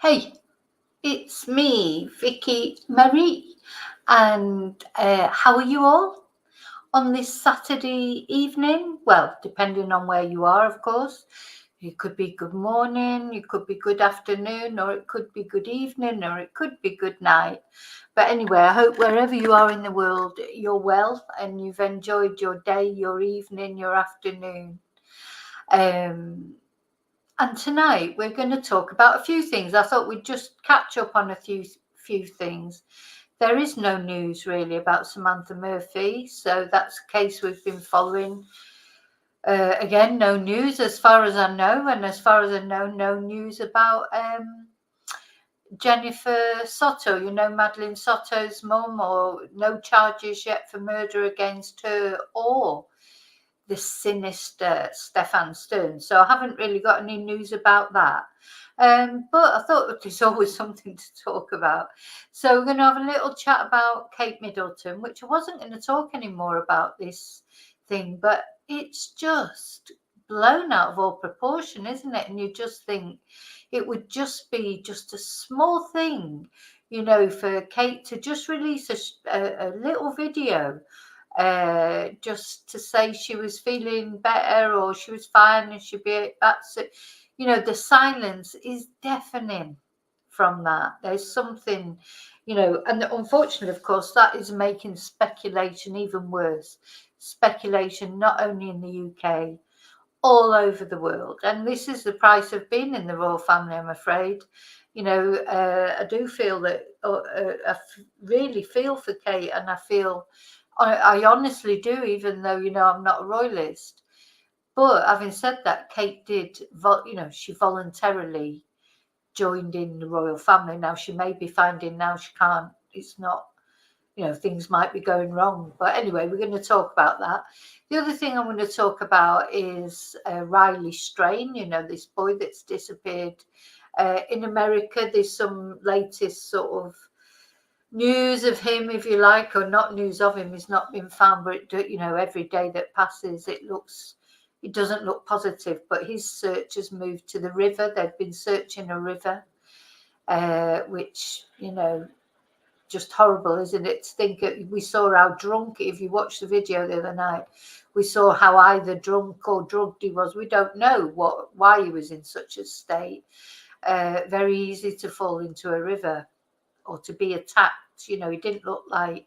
Hey, it's me, Vicky Marie, and how are you all on this Saturday evening? Well, depending on where you are, of course. It could be good morning, it could be good afternoon, or it could be good evening, or it could be good night. But anyway, I hope wherever you are in the world, you're well and you've enjoyed your day, your evening, your afternoon. Um, and tonight we're going to talk about a few things. I thought we'd just catch up on a few things. There is no news really about Samantha Murphy, so that's a case we've been following. Again, no news as far as I know, and as far as I know, no news about Jennifer Soto, Madeline Soto's mum, or no charges yet for murder against her or the sinister Stefan Stern. So I haven't really got any news about that. But I thought there's always something to talk about. So we're going to have a little chat about Kate Middleton, which I wasn't going to talk anymore about this thing, but it's just blown out of all proportion, isn't it? And you just think it would just be just a small thing, for Kate to just release a little video just to say she was feeling better or she was fine and she'd be back. So, the silence is deafening from that. There's something, and unfortunately, of course, that is making speculation even worse. Speculation not only in the UK, all over the world. And this is the price of being in the royal family, I'm afraid. I do feel that really feel for Kate, and I honestly do, even though, I'm not a royalist. But having said that, Kate did, she voluntarily joined in the royal family. Now, she may be finding now she can't, it's not, things might be going wrong. But anyway, we're going to talk about that. The other thing I'm going to talk about is Riley Strain, this boy that's disappeared in America. There's some latest sort of news of him, if you like, or not news of him. He's not been found, but every day that passes, it doesn't look positive. But his search has moved to the river. They've been searching a river, which just horrible, isn't it? To think we saw how drunk. If you watched the video the other night, we saw how either drunk or drugged he was. We don't know why he was in such a state. Very easy to fall into a river or to be attacked. He didn't look like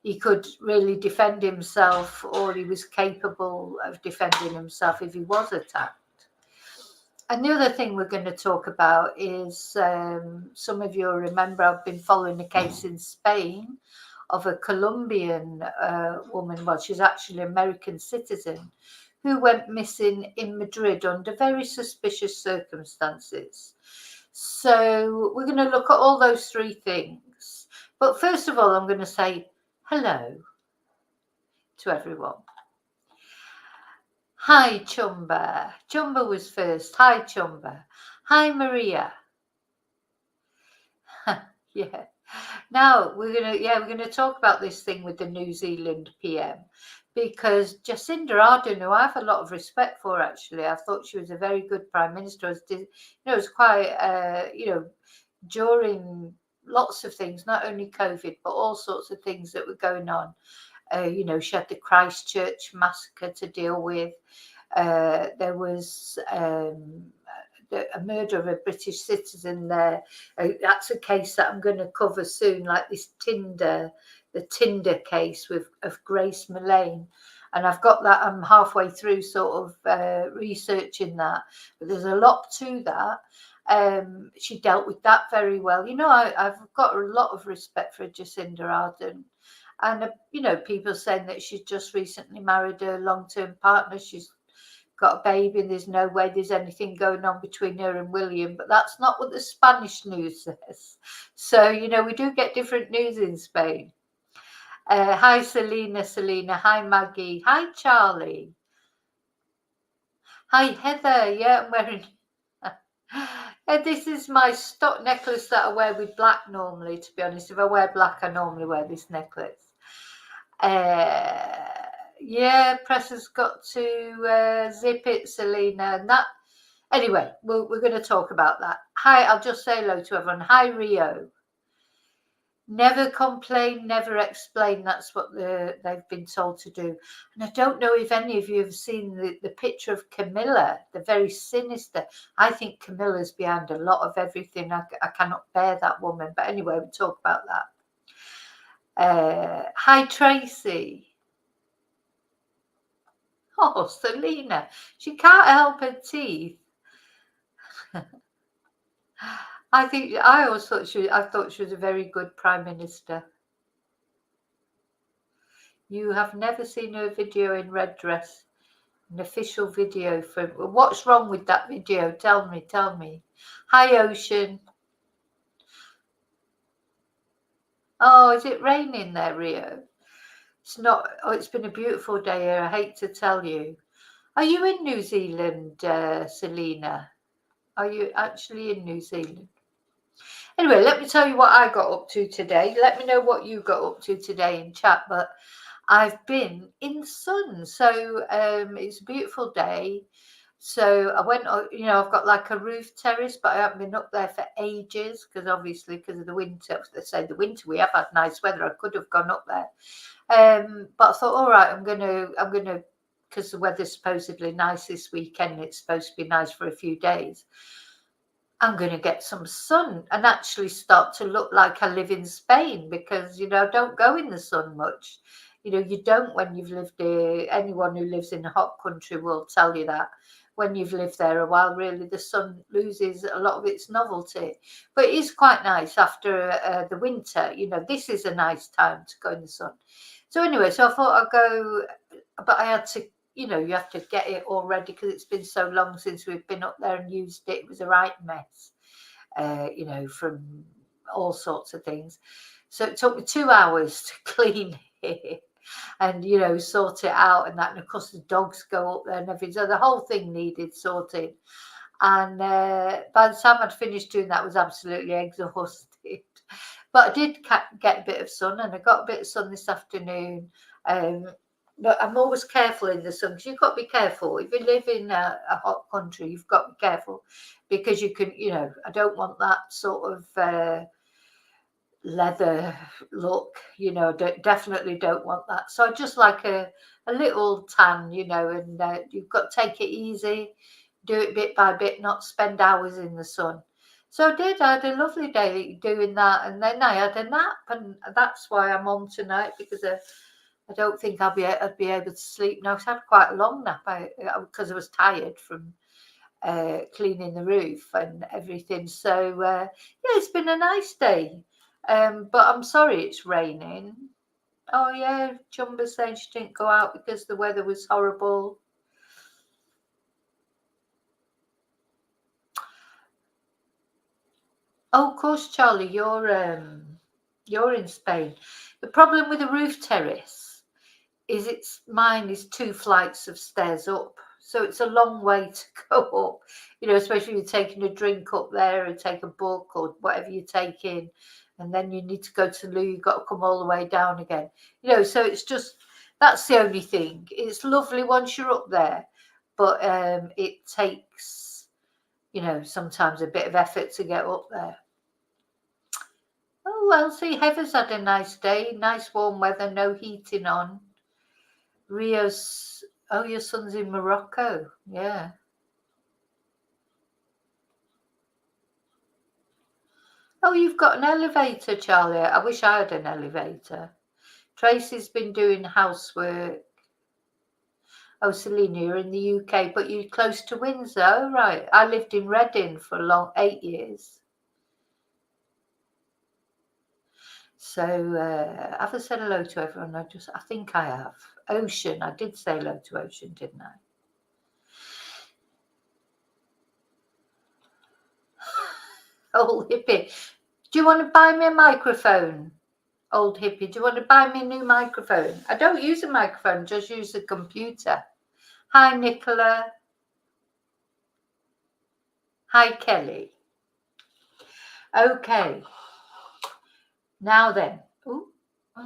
he could really defend himself, or he was capable of defending himself if he was attacked. And the other thing we're going to talk about is some of you remember I've been following a case in Spain of a Colombian woman. Well, she's actually an American citizen who went missing in Madrid under very suspicious circumstances. So we're going to look at all those three things. But first of all, I'm going to say hello to everyone. Hi, Chumba. Chumba was first. Hi, Chumba. Hi, Maria. Yeah. Now we're gonna talk about this thing with the New Zealand PM, because Jacinda Ardern, who I have a lot of respect for, actually, I thought she was a very good prime minister. It was quite, during lots of things, not only COVID, but all sorts of things that were going on. She had the Christchurch massacre to deal with. There was a murder of a British citizen there. That's a case that I'm going to cover soon, like this the Tinder case of Grace Mullane. And I've got that, I'm halfway through sort of researching that. But there's a lot to that. She dealt with that very well. I've got a lot of respect for Jacinda Ardern. And, people saying that she's just recently married a long-term partner. She's got a baby and there's no way there's anything going on between her and William. But that's not what the Spanish news says. So, we do get different news in Spain. Hi, Selena. Hi, Maggie. Hi, Charlie. Hi, Heather. Yeah, I'm wearing... This is my stock necklace that I wear with black normally, to be honest. If I wear black, I normally wear this necklace. Yeah, press has got to zip it, Selena. And that Anyway, we're going to talk about that. Hi, I'll just say hello to everyone. Hi, Rio. Never complain, never explain. That's what they've been told to do. And I don't know if any of you have seen the picture of Camilla, the very sinister. I think Camilla's behind a lot of everything. I cannot bear that woman. But anyway, we'll talk about that. Hi, Tracy. Oh, Selena. She can't help her teeth. I always thought I thought she was a very good Prime Minister. You have never seen her video in red dress. An official video from. What's wrong with that video? Tell me. Hi, Ocean. Oh, is it raining there, Rio? It's not. Oh, it's been a beautiful day here. I hate to tell you. Are you in New Zealand, Selena? Are you actually in New Zealand? Anyway, let me tell you what I got up to today. Let me know what you got up to today in chat. But I've been in the sun, so it's a beautiful day. So I went, I've got like a roof terrace, but I haven't been up there for ages because obviously because of the winter. They say the winter we have had nice weather. I could have gone up there, but I thought, all right, I'm gonna, because the weather's supposedly nice this weekend. It's supposed to be nice for a few days. I'm going to get some sun and actually start to look like I live in Spain because, I don't go in the sun much. You don't when you've lived there. Anyone who lives in a hot country will tell you that when you've lived there a while, really, the sun loses a lot of its novelty. But it is quite nice after the winter. This is a nice time to go in the sun. So anyway, so I thought I'd go, but I had to, you have to get it all ready because it's been so long since we've been up there and used it. It was a right mess, from all sorts of things. So it took me 2 hours to clean it and, sort it out and that. And of course, the dogs go up there and everything. So the whole thing needed sorting. And by the time I'd finished doing that, I was absolutely exhausted. But I did get a bit of sun, and I got a bit of sun this afternoon. But I'm always careful in the sun because you've got to be careful. If you live in a hot country, you've got to be careful because you can, I don't want that sort of leather look, definitely don't want that. So I just like a little tan, and you've got to take it easy, do it bit by bit, not spend hours in the sun. So I had a lovely day doing that, and then I had a nap, and that's why I'm on tonight because I don't think I'd be able to sleep now. 'Cause I had quite a long nap because I was tired from cleaning the roof and everything. So yeah, it's been a nice day. But I'm sorry it's raining. Oh yeah, Chumba's saying she didn't go out because the weather was horrible. Oh, of course, Charlie, you're in Spain. The problem with a roof terrace is mine is 2 flights of stairs up. So it's a long way to go up, especially if you're taking a drink up there or take a book or whatever you're taking. And then you need to go to the loo, you've got to come all the way down again. So it's just, that's the only thing. It's lovely once you're up there, but it takes, sometimes a bit of effort to get up there. Oh, well, see, Heather's had a nice day, nice warm weather, no heating on. Rio's, oh, your son's in Morocco, yeah. Oh, you've got an elevator, Charlie. I wish I had an elevator. Tracy's been doing housework. Oh, Selena, you're in the UK, but you're close to Windsor. Oh, right. I lived in Reading for 8 years. So have I said hello to everyone? I think I have. Ocean, I did say hello to Ocean, didn't I? Old hippie, do you want to buy me a microphone? Old hippie, do you want to buy me a new microphone? I don't use a microphone, just use a computer. Hi, Nicola. Hi, Kelly. Okay. Now then. Oh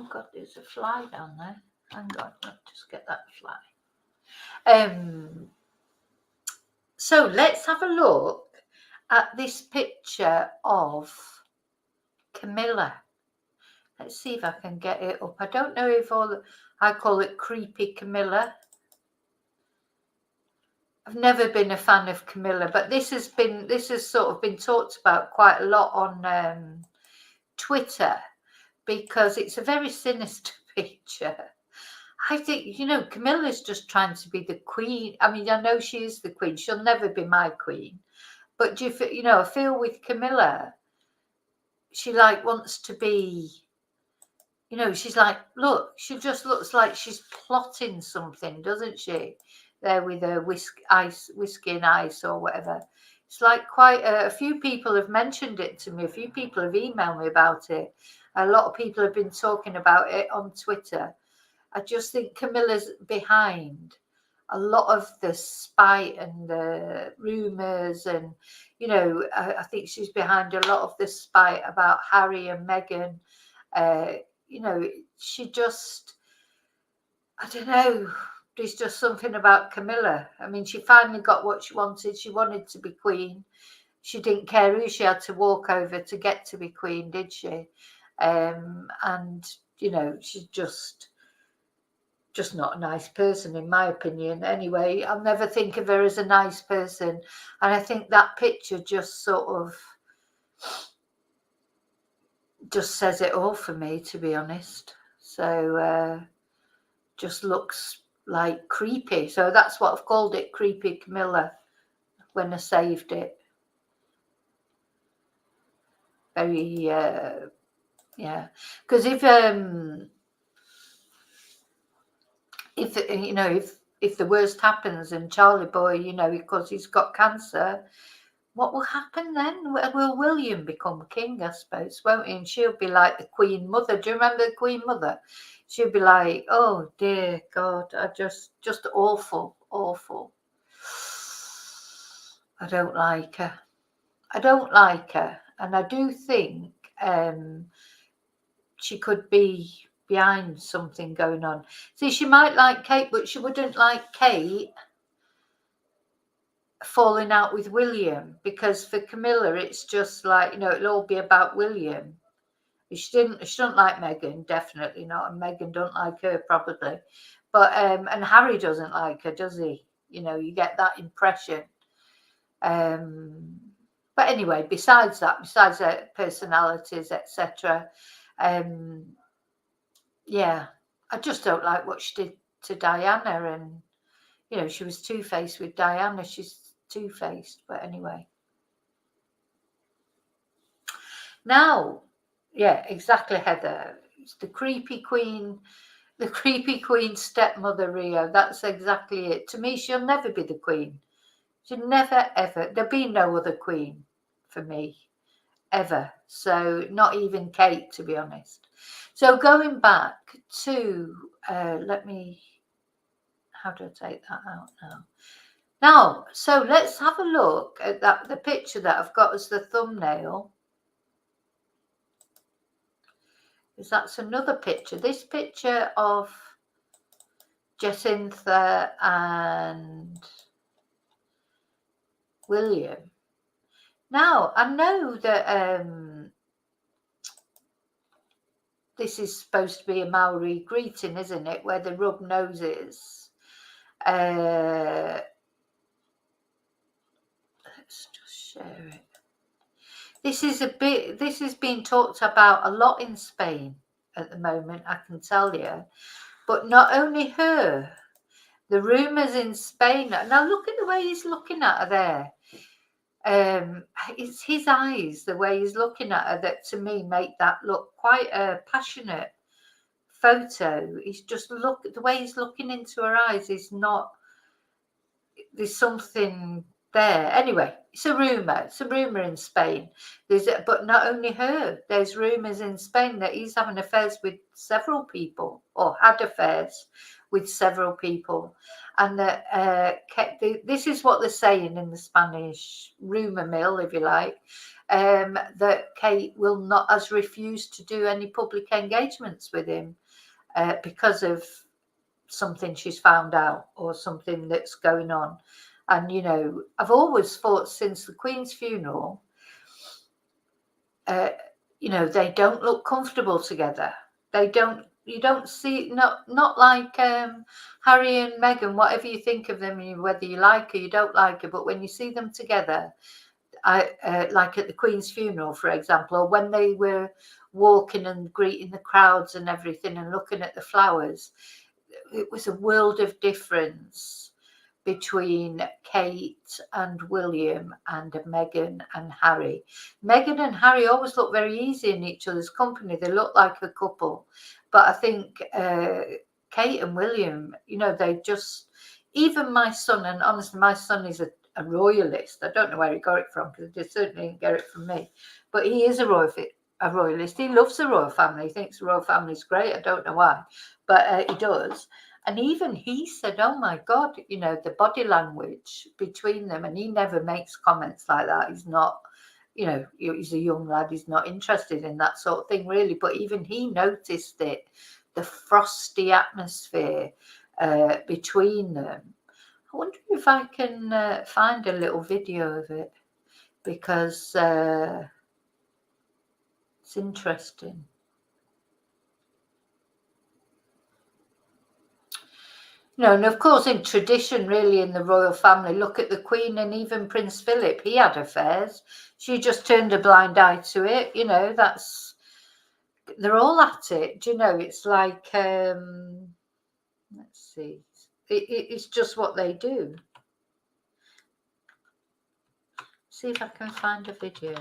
God, there's a fly down there. Hang on, let's just get that fly. So let's have a look at this picture of Camilla. Let's see if I can get it up. I don't know if I call it creepy Camilla. I've never been a fan of Camilla, but this has sort of been talked about quite a lot on Twitter, because it's a very sinister picture. I think, Camilla's just trying to be the queen. I mean, I know she is the queen. She'll never be my queen. But I feel with Camilla, she wants to be, she's like, look, she just looks like she's plotting something, doesn't she? There with her whiskey and ice or whatever. It's like quite a few people have mentioned it to me. A few people have emailed me about it. A lot of people have been talking about it on Twitter. I just think Camilla's behind a lot of the spite and the rumours, and I think she's behind a lot of the spite about Harry and Meghan. She just, I don't know, there's just something about Camilla. I mean, she finally got what she wanted. She wanted to be queen. She didn't care who she had to walk over to get to be queen, did she? And she's just not a nice person, in my opinion. Anyway, I'll never think of her as a nice person. And I think that picture just sort of just says it all for me, to be honest. So just looks like creepy. So that's what I've called it, creepy Camilla, when I saved it. Very, yeah. Because if the worst happens and Charlie boy, because he's got cancer, what will happen then? Will William become king, I suppose, won't he? And she'll be like the Queen Mother. Do you remember the Queen Mother? She'll be like, oh dear God, I just awful. I don't like her. And I do think she could be behind something going on. See, she might like Kate, but she wouldn't like Kate falling out with William, because for Camilla it's just like, it'll all be about William. She don't like Meghan, definitely not, and Meghan don't like her probably, but and Harry doesn't like her, does he? You get that impression. But anyway, besides their personalities, etc., yeah, I just don't like what she did to Diana, and she was two-faced with Diana. She's two-faced, but anyway. Now, yeah, exactly, Heather. It's the creepy queen stepmother, Rio. That's exactly it. To me, she'll never be the queen. She'll never, ever. There'll be no other queen for me, ever. So not even Kate, to be honest. So going back to, how do I take that out now? Now, so let's have a look at the picture that I've got as the thumbnail. Because that's another picture. This picture of Jacintha and William. Now, I know that this is supposed to be a Maori greeting, isn't it? Where they rub noses. Let's just share it. This is being talked about a lot in Spain at the moment, I can tell you. But not only her, the rumours in Spain. Now look at the way he's looking at her there. It's his eyes, the way he's looking at her, that to me make that look quite a passionate photo. He's just the way he's looking into her eyes is not. There's something there. Anyway, it's a rumor. It's a rumor in Spain. But not only her. There's rumors in Spain that he's having affairs with several people, or had affairs with several people, and that this is what they're saying in the Spanish rumor mill, if you like, that Kate has refused to do any public engagements with him because of something she's found out or something that's going on. And, you know, I've always thought since the Queen's funeral, you know, they don't look comfortable together. They don't, you don't see, not like Harry and Meghan, whatever you think of them, whether you like her, you don't like her, but when you see them together, like at the Queen's funeral, for example, or when they were walking and greeting the crowds and everything and looking at the flowers, it was a world of difference between Kate and William and Meghan and Harry. Meghan and Harry always look very easy in each other's company. They look like a couple. But I think Kate and William, you know, they just, even my son, and honestly, my son is a royalist. I don't know where he got it from, because he certainly didn't get it from me. But he is a royalist. He loves the royal family. He thinks the royal family is great. I don't know why, but he does. And even he said, oh my God, you know, the body language between them. And he never makes comments like that. He's not, you know, he's a young lad. He's not interested in that sort of thing, really. But even he noticed it, the frosty atmosphere between them. I wonder if I can find a little video of it, because it's interesting. You know, and of course, in tradition, really, in the royal family, look at the Queen and even Prince Philip. He had affairs. She just turned a blind eye to it. You know, they're all at it. Do you know? It's like, let's see, it's just what they do. See if I can find a video.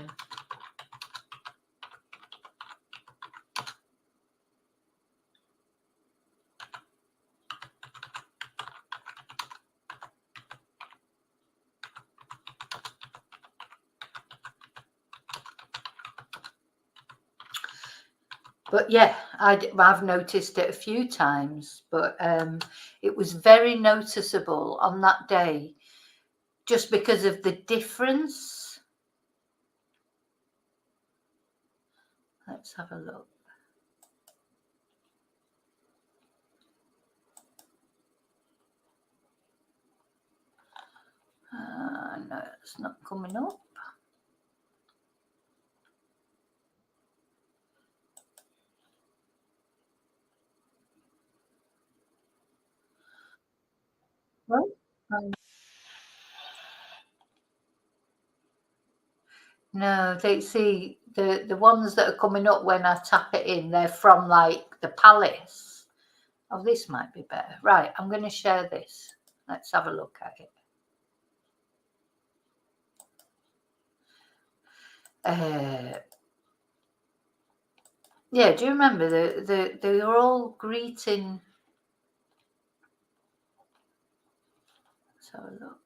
But yeah, I've noticed it a few times, but it was very noticeable on that day, just because of the difference. Let's have a look. No, it's not coming up. Well, no, they see the ones that are coming up when I tap it in, they're from like the palace. Oh, this might be better. Right, I'm going to share this. Let's have a look at it. Yeah, do you remember they were all greeting? Let's have a look.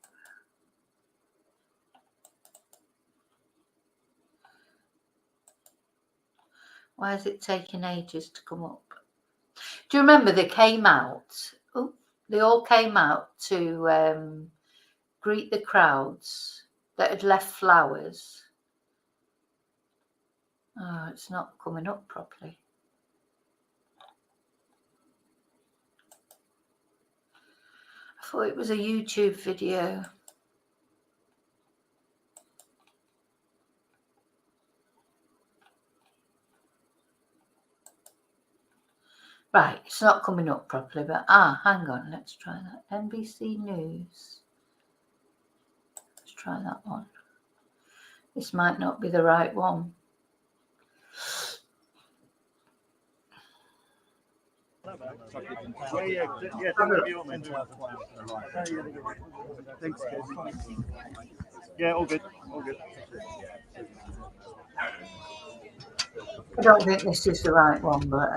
Why is it taking ages to come up? Do you remember they came out? Oh, they all came out to greet the crowds that had left flowers. Oh, it's not coming up properly. I thought it was a YouTube video. Right, it's not coming up properly, but hang on, let's try that. NBC News. Let's try that one. This might not be the right one. Yeah, all good, all good. I don't think this is the right one, but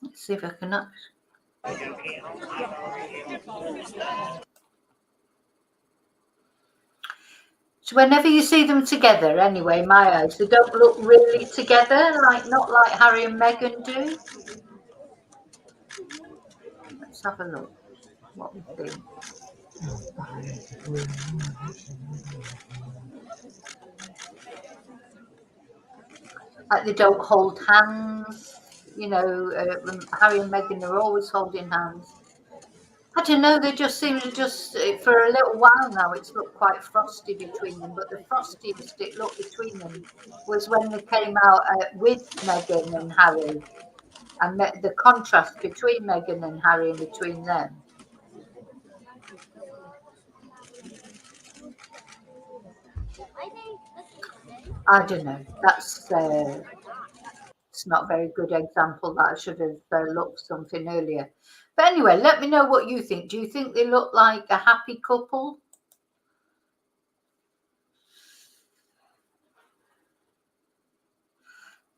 let's see if I can. So whenever you see them together, anyway, my eyes, they don't look really together, not like Harry and Meghan do. Let's have a look what we think. Like they don't hold hands, you know. Harry and Meghan are always holding hands. I don't know, they just seem to for a little while now, it's looked quite frosty between them, but the frostiest it looked between them was when they came out with Meghan and Harry, and the contrast between Meghan and Harry and between them. I don't know. That's it's not a very good example. That I should have looked something earlier. But anyway, let me know what you think. Do you think they look like a happy couple?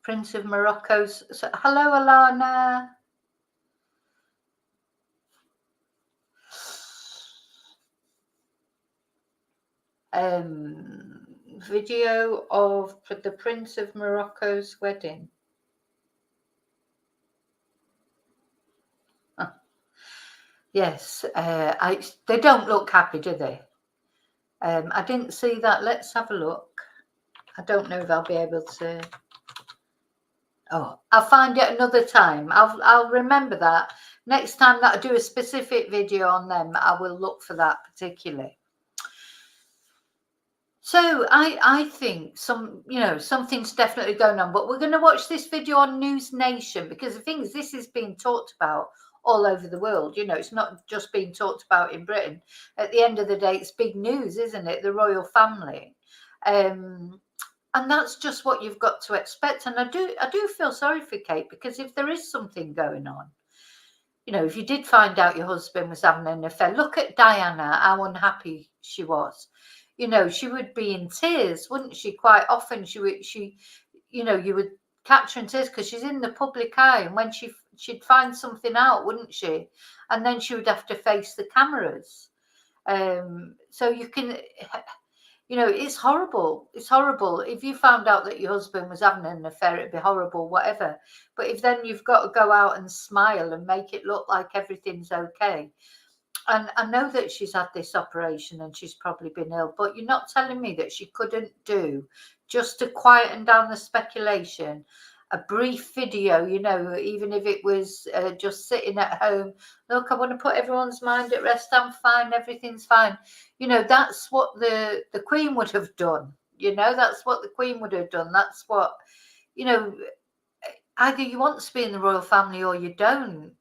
Prince of Morocco's. So, hello, Alana. Video of the Prince of Morocco's wedding. Yes, they don't look happy, do they? I didn't see that. Let's have a look. I don't know if I'll be able to. Oh, I'll find it another time. I'll remember that next time that I do a specific video on them. I will look for that particularly. So I think something's definitely going on, but we're going to watch this video on News Nation, because the thing is, this is being talked about all over the world. It's not just being talked about in Britain. At the end of the day, it's big news, isn't it? The royal family. And that's just what you've got to expect. And I do feel sorry for Kate, because if there is something going on, if you did find out your husband was having an affair, look at Diana, how unhappy she was. She would be in tears, wouldn't she? Quite often you would catch her in tears, because she's in the public eye, and when she'd find something out, wouldn't she? And then she would have to face the cameras. So you can, it's horrible. It's horrible. If you found out that your husband was having an affair, it'd be horrible, whatever. But if then you've got to go out and smile and make it look like everything's okay. And I know that she's had this operation and she's probably been ill, but you're not telling me that she couldn't do, just to quieten down the speculation, a brief video, even if it was just sitting at home. Look, I want to put everyone's mind at rest. I'm fine. Everything's fine. That's what the Queen would have done. That's what the Queen would have done. That's what, either you want to be in the royal family or you don't.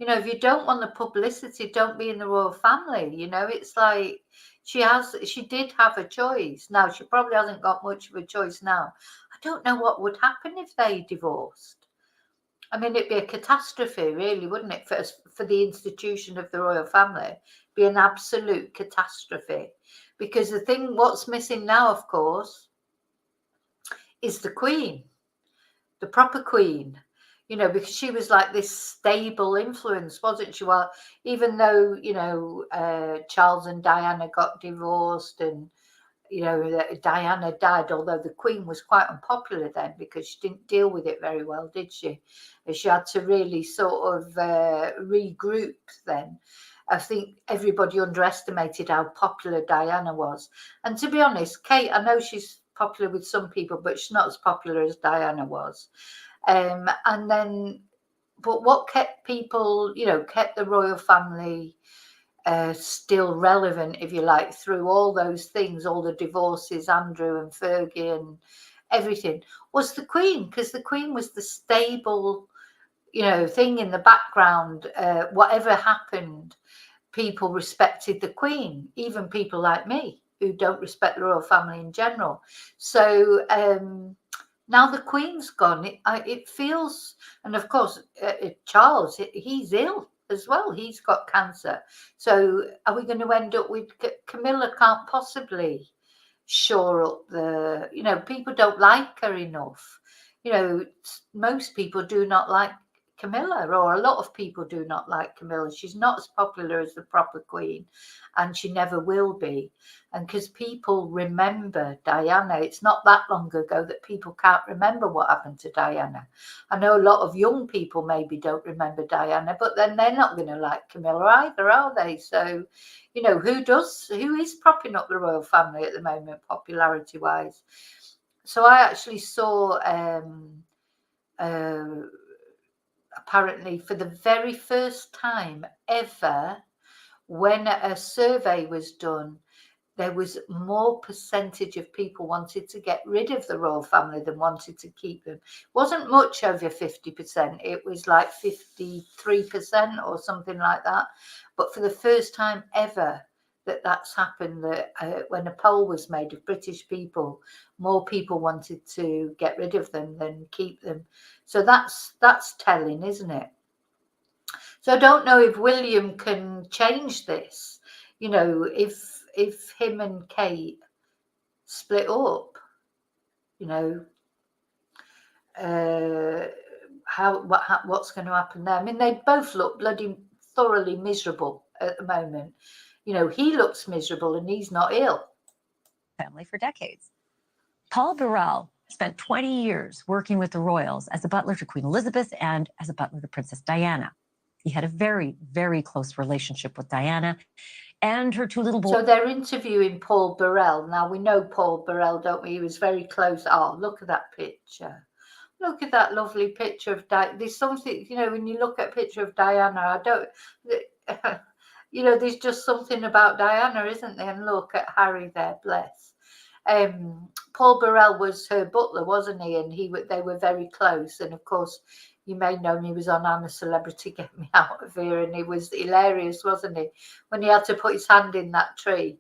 If you don't want the publicity, don't be in the royal family. It's like she did have a choice. Now, she probably hasn't got much of a choice now. I don't know what would happen if they divorced. I mean, it'd be a catastrophe, really, wouldn't it? For the institution of the royal family, it'd be an absolute catastrophe. Because what's missing now, of course, is the Queen, the proper Queen. Because she was like this stable influence, wasn't she? Well, even though, Charles and Diana got divorced, and, Diana died, although the Queen was quite unpopular then, because she didn't deal with it very well, did she? She had to really sort of regroup then. I think everybody underestimated how popular Diana was. And to be honest, Kate, I know she's popular with some people, but she's not as popular as Diana was. And then, but what kept people, kept the royal family still relevant, if you like, through all those things, all the divorces, Andrew and Fergie and everything, was the Queen, because the Queen was the stable, thing in the background. Whatever happened, people respected the Queen, even people like me who don't respect the royal family in general. So, now the Queen's gone, it feels, and of course, Charles, he's ill as well. He's got cancer. So are we going to end up with Camilla? Can't possibly shore up people don't like her enough. Most people do not like Camilla, or a lot of people do not like Camilla. She's not as popular as the proper Queen, and she never will be. And because people remember Diana, it's not that long ago that people can't remember what happened to Diana. I know a lot of young people maybe don't remember Diana, but then they're not going to like Camilla either, are they? So, who is propping up the royal family at the moment, popularity wise? So I actually saw apparently for the very first time ever, when a survey was done, there was more percentage of people wanted to get rid of the royal family than wanted to keep them. It wasn't much over 50%. It was like 53% or something like that. But for the first time ever that's happened, that when a poll was made of British people, more people wanted to get rid of them than keep them. So that's telling, isn't it? So I don't know if William can change this. You know, if him and Kate split up, you know, what's going to happen there? I mean, they both look bloody thoroughly miserable at the moment. You know, he looks miserable and he's not ill. Family for decades. Paul Burrell spent 20 years working with the royals as a butler to Queen Elizabeth and as a butler to Princess Diana. He had a very, very close relationship with Diana and her two little boys. So they're interviewing Paul Burrell. Now, we know Paul Burrell, don't we? He was very close. Oh, look at that picture. Look at that lovely picture of Diana. There's something, you know, when you look at a picture of Diana, you know, there's just something about Diana, isn't there? And look at Harry there, bless. Paul Burrell was her butler, wasn't he? And they were very close. And of course, you may know he was on I'm a Celebrity, Get Me Out of Here, and he was hilarious, wasn't he, when he had to put his hand in that tree.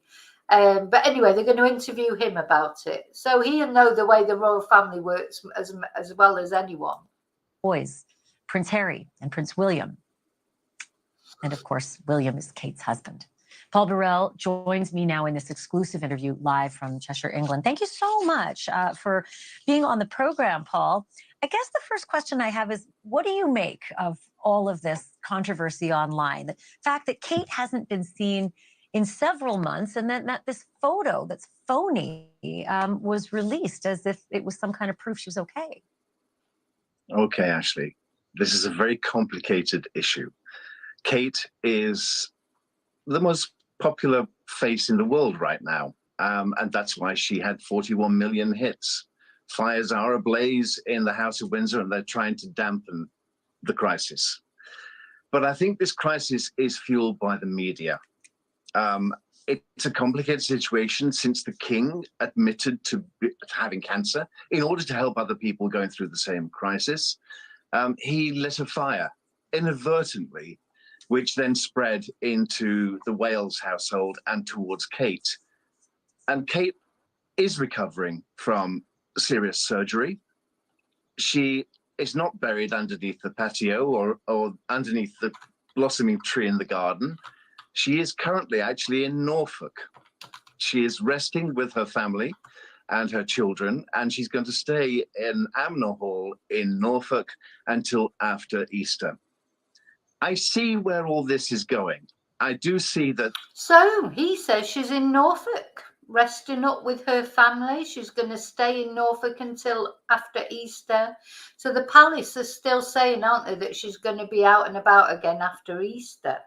But anyway, they're going to interview him about it. So he'll know the way the royal family works as well as anyone. Boys, Prince Harry and Prince William. And of course, William is Kate's husband. Paul Burrell joins me now in this exclusive interview live from Cheshire, England. Thank you so much for being on the program, Paul. I guess the first question I have is, what do you make of all of this controversy online? The fact that Kate hasn't been seen in several months, and then that this photo that's phony was released as if it was some kind of proof she was okay. Okay, Ashley, this is a very complicated issue. Kate is the most popular face in the world right now, and that's why she had 41 million hits. Fires are ablaze in the House of Windsor, and they're trying to dampen the crisis. But I think this crisis is fueled by the media. It's a complicated situation since the king admitted to having cancer in order to help other people going through the same crisis. He lit a fire inadvertently, which then spread into the Wales household and towards Kate. And Kate is recovering from serious surgery. She is not buried underneath the patio or underneath the blossoming tree in the garden. She is currently actually in Norfolk. She is resting with her family and her children, and she's going to stay in Amner Hall in Norfolk until after Easter. I see where all this is going. I do see that. So he says she's in Norfolk, resting up with her family. She's going to stay in Norfolk until after Easter. So the palace is still saying, aren't they, that she's going to be out and about again after Easter.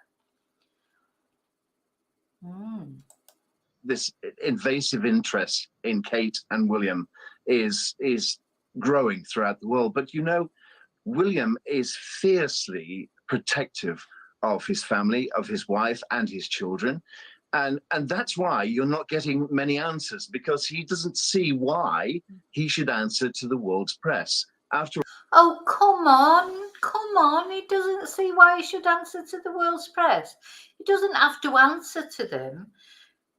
This invasive interest in Kate and William is growing throughout the world. But you know, William is fiercely protective of his family, of his wife and his children. And that's why you're not getting many answers, because he doesn't see why he should answer to the world's press. Oh, come on. He doesn't see why he should answer to the world's press. He doesn't have to answer to them.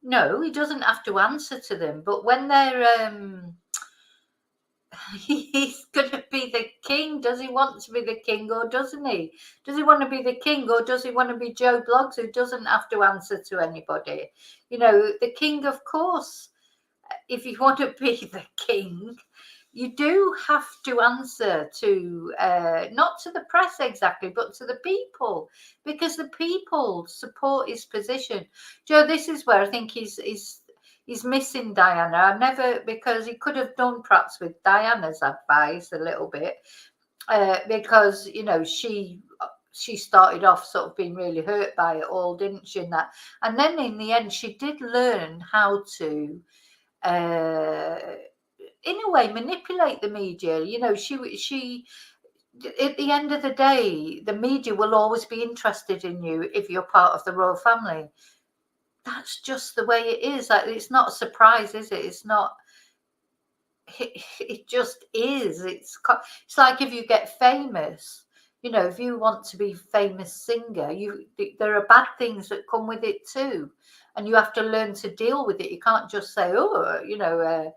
No, he doesn't have to answer to them. But when they're he's going to be the king. Does he want to be the king, or doesn't he? Does he want to be the king, or does he want to be Joe Bloggs, who doesn't have to answer to anybody? You know, the king, of course, if you want to be the king, you do have to answer to, not to the press exactly, but to the people, because the people support his position. Joe, this is where I think he's missing Diana. Because he could have done perhaps with Diana's advice a little bit, because, you know, she started off sort of being really hurt by it all, didn't she? And then in the end, she did learn how to, in a way, manipulate the media. You know, she at the end of the day, the media will always be interested in you if you're part of the royal family. That's just the way it is. Like, it's not a surprise, is it? It's not. It just is. It's like if you get famous, you know, if you want to be famous singer, there are bad things that come with it too, and you have to learn to deal with it. You can't just say, oh, you know,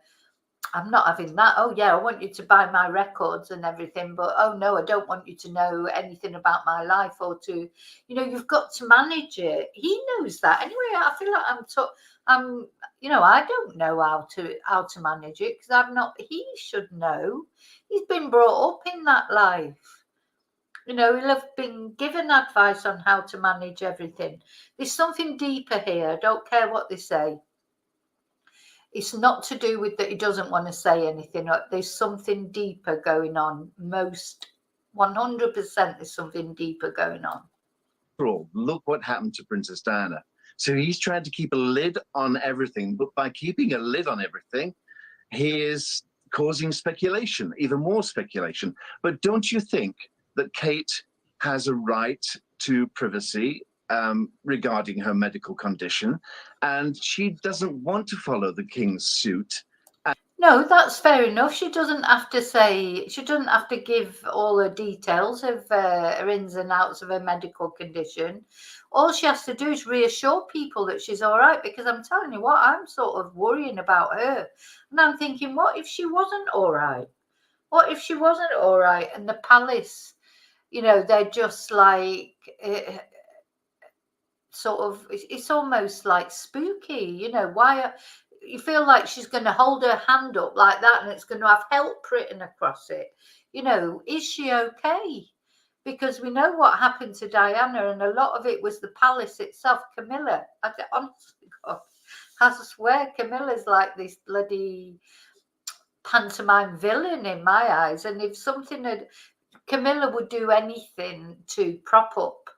I'm not having that. Oh yeah, I want you to buy my records and everything, but oh no, I don't want you to know anything about my life, or to, you know, you've got to manage it. He knows that anyway. I feel like I'm, you know, I don't know how to manage it because I've not. He should know. He's been brought up in that life. You know, he'll have been given advice on how to manage everything. There's something deeper here. I don't care what they say. It's not to do with that he doesn't want to say anything. There's something deeper going on. 100% there's something deeper going on. Look what happened to Princess Diana. So he's trying to keep a lid on everything, but by keeping a lid on everything, he is causing speculation, even more speculation. But don't you think that Kate has a right to privacy regarding her medical condition, and she doesn't want to follow the king's suit? No, that's fair enough. She doesn't have to give all her details of her ins and outs of her medical condition. All she has to do is reassure people that she's all right, because I'm telling you what, I'm sort of worrying about her. And I'm thinking, what if she wasn't all right? What if she wasn't all right? And the palace, you know, they're just like, sort of, it's almost like spooky, you know, you feel like she's going to hold her hand up like that and it's going to have help written across it. You know, is she okay? Because we know what happened to Diana, and a lot of it was the palace itself. Camilla, honestly, God, I swear Camilla's like this bloody pantomime villain in my eyes. And if Camilla would do anything to prop up,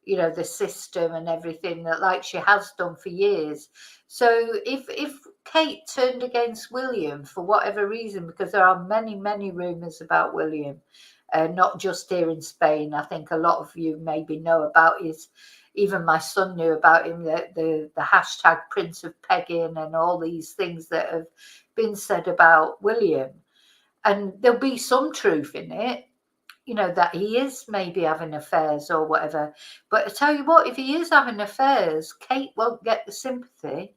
you know, the system and everything, that like she has done for years. So if Kate turned against William for whatever reason, because there are many rumours about William, not just here in Spain. I think a lot of you maybe know about his, even my son knew about him, the hashtag Prince of Pegging and all these things that have been said about William. And there'll be some truth in it, you know, that he is maybe having affairs or whatever. But I tell you what, if he is having affairs, Kate won't get the sympathy.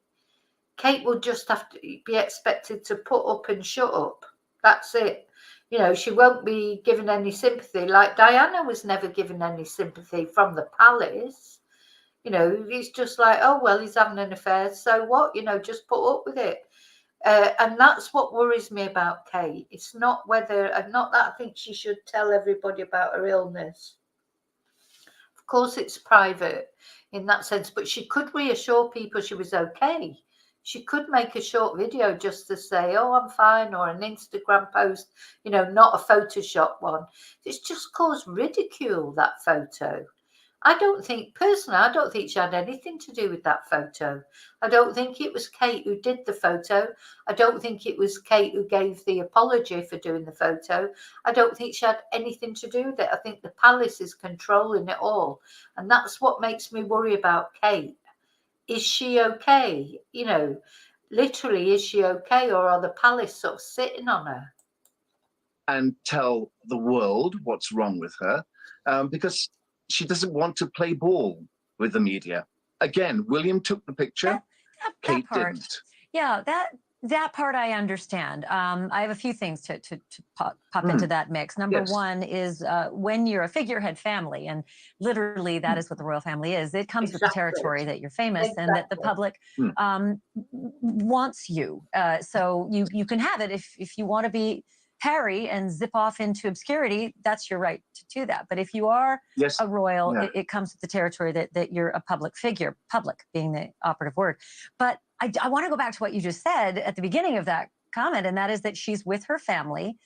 Kate will just have to be expected to put up and shut up. That's it. You know, she won't be given any sympathy. Like Diana was never given any sympathy from the palace. You know, it's just like, oh, well, he's having an affair. So what? You know, just put up with it. And that's what worries me about Kate. It's not not that I think she should tell everybody about her illness. Of course, it's private in that sense, but she could reassure people she was okay. She could make a short video just to say, oh, I'm fine, or an Instagram post, you know, not a Photoshop one. It's just caused ridicule, that photo. I don't think she had anything to do with that photo. I don't think it was Kate who did the photo. I don't think it was Kate who gave the apology for doing the photo. I don't think she had anything to do with it. I think the palace is controlling it all. And that's what makes me worry about Kate. Is she okay? You know, literally, is she okay? Or are the palace sort of sitting on her? And tell the world what's wrong with her, because she doesn't want to play ball with the media. Again, William took the picture, Kate didn't. Yeah, that part I understand. I have a few things to pop into that mix. Number one is when you're a figurehead family, and literally that is what the royal family is, it comes with the territory that you're famous and that the public wants you. So you can have it if you want to be Harry and zip off into obscurity, that's your right to do that. But if you are a royal, it comes with the territory that you're a public figure, public being the operative word. But I want to go back to what you just said at the beginning of that comment, and that is that she's with her family,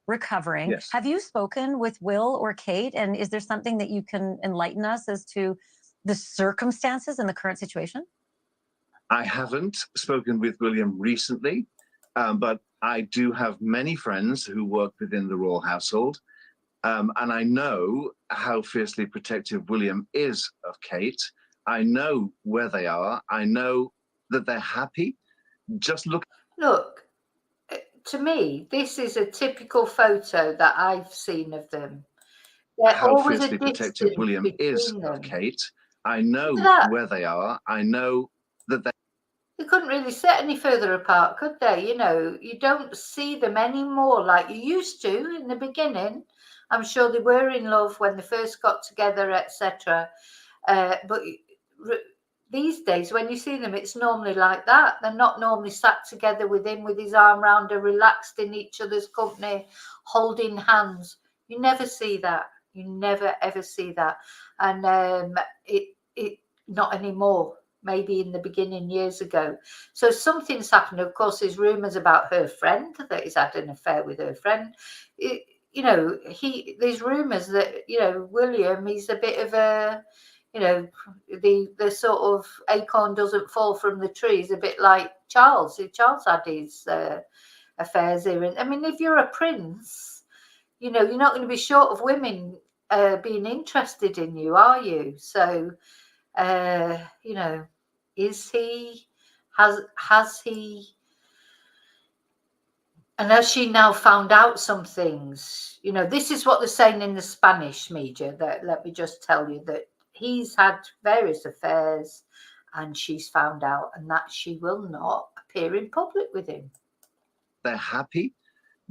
recovering. Yes. Have you spoken with Will or Kate? And is there something that you can enlighten us as to the circumstances and the current situation? I haven't spoken with William recently, but I do have many friends who work within the royal household. And I know how fiercely protective William is of Kate. I know where they are. I know that they're happy. Just look. Look, to me, this is a typical photo that I've seen of them. There's How always a fiercely protective distance William is between of them. Kate. I know Look at that. where they are. I know that They couldn't really sit any further apart, could they? You know, you don't see them anymore like you used to in the beginning. I'm sure they were in love when they first got together, etc. But these days, when you see them, it's normally like that. They're not normally sat together with him with his arm round her, relaxed in each other's company, holding hands. You never see that. You never ever see that, and it not anymore. Maybe in the beginning years ago. So something's happened. Of course, there's rumours about her friend that he's had an affair with her friend. There's rumours that William, he's a bit of a the sort of acorn doesn't fall from the trees, a bit like Charles. Charles had his affairs here. And I mean, if you're a prince, you're not going to be short of women being interested in you, are you? So, is he, has he, and has she now found out some things? This is what they're saying in the Spanish media. That, let me just tell you, that he's had various affairs and she's found out, and that she will not appear in public with him. they're happy.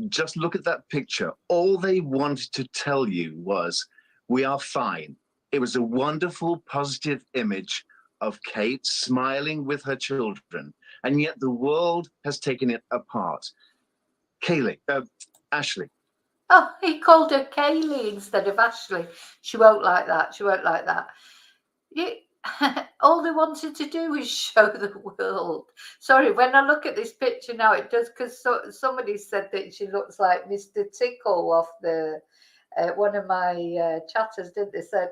Just look at that picture. All they wanted to tell you was, we are fine. It was a wonderful, positive image of Kate smiling with her children, and yet the world has taken it apart. Ashley. Oh, he called her Kaylee instead of Ashley. She won't like that. She won't like that. All they wanted to do is show the world. Sorry, when I look at this picture now, it does, because somebody said that she looks like Mr. Tickle off the one of my chatters, didn't they? Said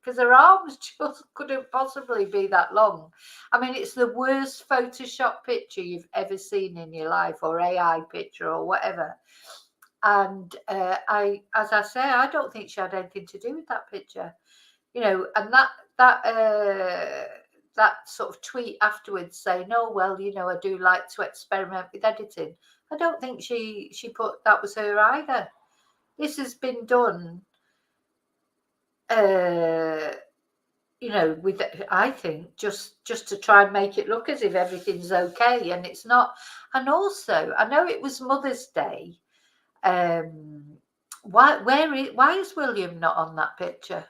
because her arms just couldn't possibly be that long. I mean, it's the worst Photoshop picture you've ever seen in your life, or AI picture, or whatever. And as I say, I don't think she had anything to do with that picture. And that sort of tweet afterwards saying, "Oh well, I do like to experiment with editing." I don't think she put that was her either. This has been done, with, I think, just to try and make it look as if everything's okay, and it's not. And also, I know it was Mother's Day. Why is William not on that picture?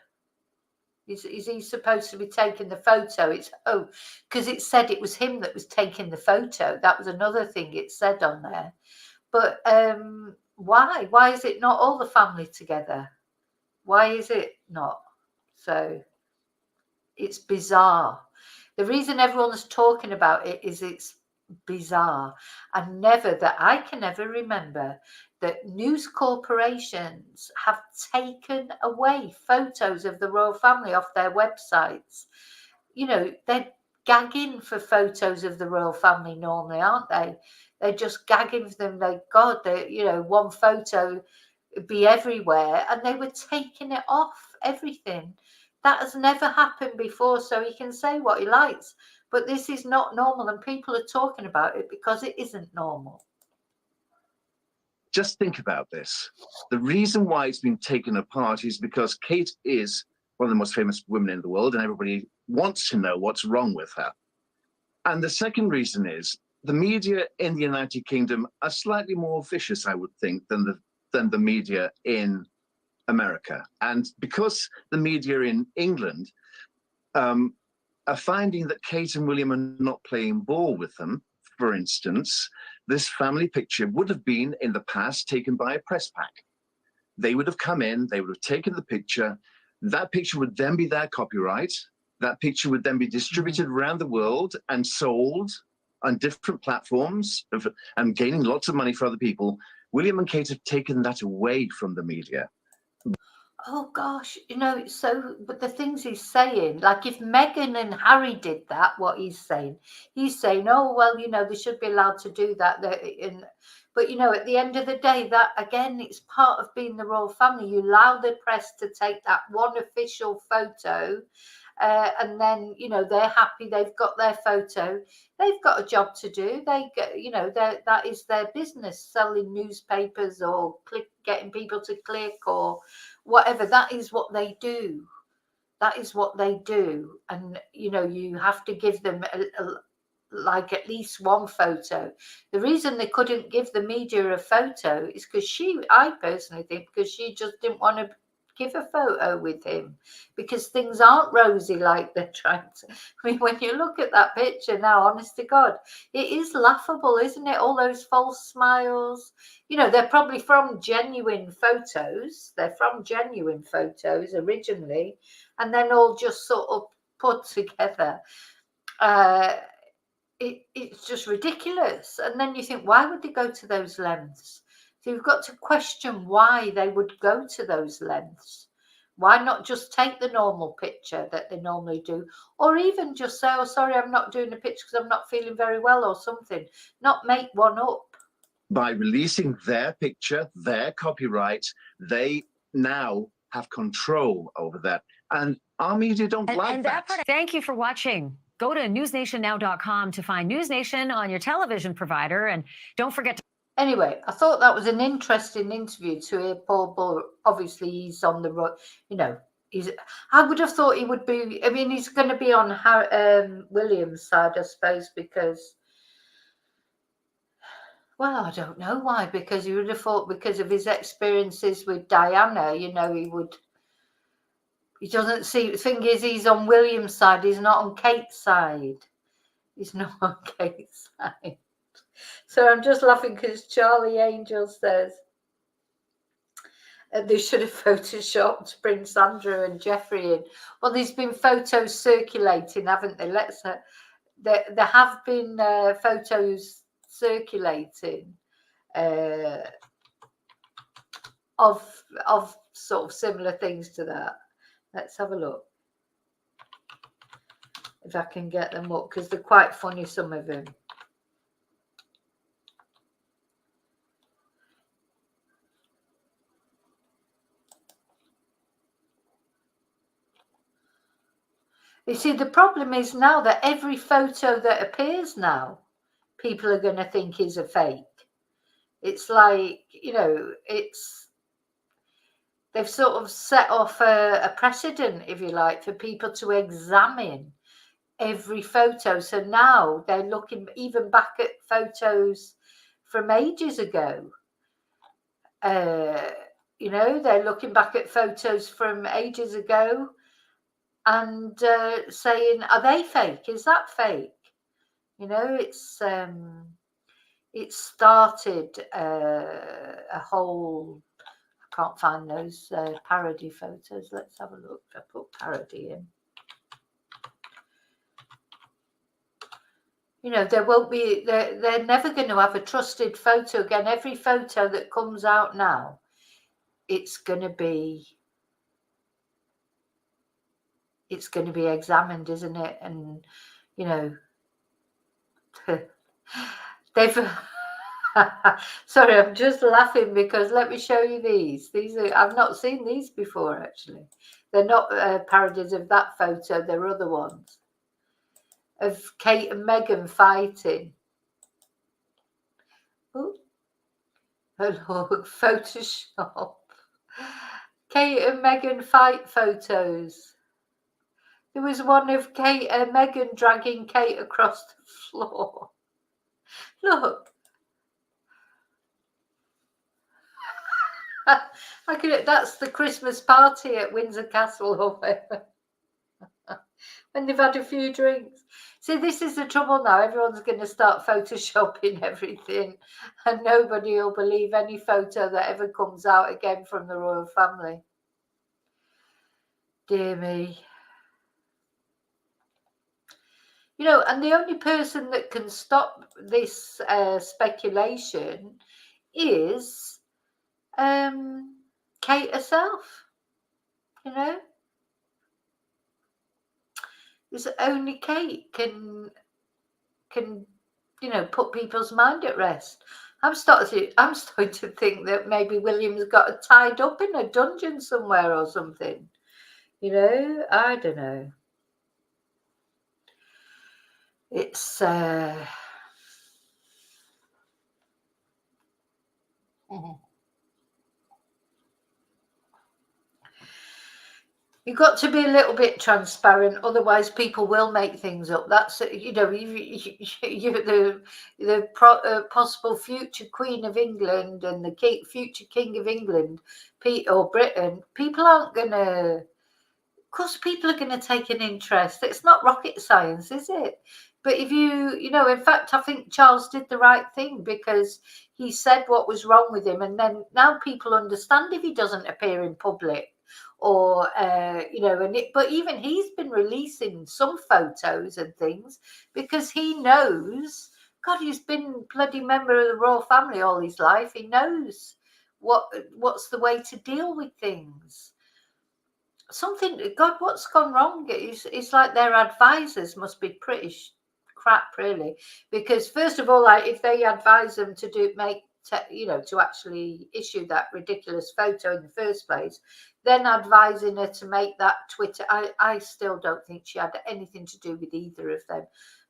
Is he supposed to be taking the photo? Because it said it was him that was taking the photo. That was another thing it said on there. But why? Why is it not all the family together? Why is it not? So it's bizarre. The reason everyone's talking about it is it's bizarre, and never that I can ever remember that news corporations have taken away photos of the royal family off their websites. They're gagging for photos of the royal family normally, aren't they? They're just gagging for them. One photo be everywhere, and they were taking it off everything. That has never happened before, so he can say what he likes. But this is not normal, and people are talking about it because it isn't normal. Just think about this. The reason why it's been taken apart is because Kate is one of the most famous women in the world, and everybody wants to know what's wrong with her. And the second reason is the media in the United Kingdom are slightly more vicious, I would think, than the media in America. And because the media in England are finding that Kate and William are not playing ball with them, for instance, this family picture would have been in the past taken by a press pack. They would have come in, they would have taken the picture. That picture would then be their copyright. That picture would then be distributed around the world and sold on different platforms and gaining lots of money for other people. William and Kate have taken that away from the media. Oh gosh, but the things he's saying, like if Meghan and Harry did that, what he's saying, oh well, they should be allowed to do that. But, you know, at the end of the day, that, again, it's part of being the royal family. You allow the press to take that one official photo, and then, you know, they're happy, they've got their photo, they've got a job to do. They get, you know, that is their business, selling newspapers or getting people to click or whatever. That is what they do. That is what they do. And, you know, you have to give them like at least one photo. The reason they couldn't give the media a photo is because I personally think, because she just didn't want to give a photo with him, because things aren't rosy like they're trying to. I mean, when you look at that picture now, honest to God, it is laughable, isn't it? All those false smiles. You know, they're probably from genuine photos. They're from genuine photos originally, and then all just sort of put together. It's just ridiculous. And then you think, why would they go to those lengths? So you've got to question why they would go to those lengths. Why not just take the normal picture that they normally do, or even just say, oh, sorry, I'm not doing a picture because I'm not feeling very well or something. Not make one up. By releasing their picture, their copyright, they now have control over that. And our media don't like that. Thank you for watching. Go to newsnationnow.com to find News Nation on your television provider. And don't forget to... Anyway, I thought that was an interesting interview to hear Paul Bull. Obviously, he's on the road, you know. I would have thought he would be. I mean, he's going to be on William's side, I suppose, because, well, I don't know why. Because you would have thought, because of his experiences with Diana, you know, he would. He doesn't see. The thing is, he's on William's side. He's not on Kate's side. He's not on Kate's side. So I'm just laughing because Charlie Angel says they should have photoshopped Prince Andrew and Jeffrey in. Well, there's been photos circulating, haven't they? There have been photos circulating of sort of similar things to that. Let's have a look if I can get them up, because they're quite funny, some of them. You see, the problem is now that every photo that appears now, people are going to think is a fake. It's like, you know, they've sort of set off a precedent, if you like, for people to examine every photo. So now they're looking even back at photos from ages ago. You know, they're looking back at photos from ages ago and saying, are they fake? Is that fake? You know, it started a whole, I can't find those parody photos. Let's have a look. I put parody in. You know, there won't be, they're never going to have a trusted photo again. Every photo that comes out now, it's going to be examined, isn't it? And, you know, they've sorry, I'm just laughing because let me show you these are, I've not seen these before, actually. They're not parodies of that photo, they're other ones of Kate and Meghan fighting. Oh look, Photoshop. Kate and Meghan fight photos. There was one of Meghan dragging Kate across the floor. Look. That's the Christmas party at Windsor Castle or whatever. When they've had a few drinks. See, this is the trouble now. Everyone's going to start photoshopping everything, and nobody will believe any photo that ever comes out again from the royal family. Dear me. You know, and the only person that can stop this speculation is Kate herself. You know, it's only Kate can you know, put people's mind at rest. I'm starting to think that maybe William's got her tied up in a dungeon somewhere or something. You know, I don't know. It's you've got to be a little bit transparent, otherwise people will make things up. That's, you know, the possible future Queen of England and the future King of England, or Britain. People aren't going to. Of course, people are going to take an interest. It's not rocket science, is it? But if you know, in fact, I think Charles did the right thing, because he said what was wrong with him, and then now people understand if he doesn't appear in public, or you know, but even he's been releasing some photos and things because he knows. God, he's been bloody member of the royal family all his life. He knows what's the way to deal with things. God, what's gone wrong? It's like their advisors must be pretty crap, really, because first of all, like, if they advise them to to actually issue that ridiculous photo in the first place, then advising her to make that Twitter, I still don't think she had anything to do with either of them.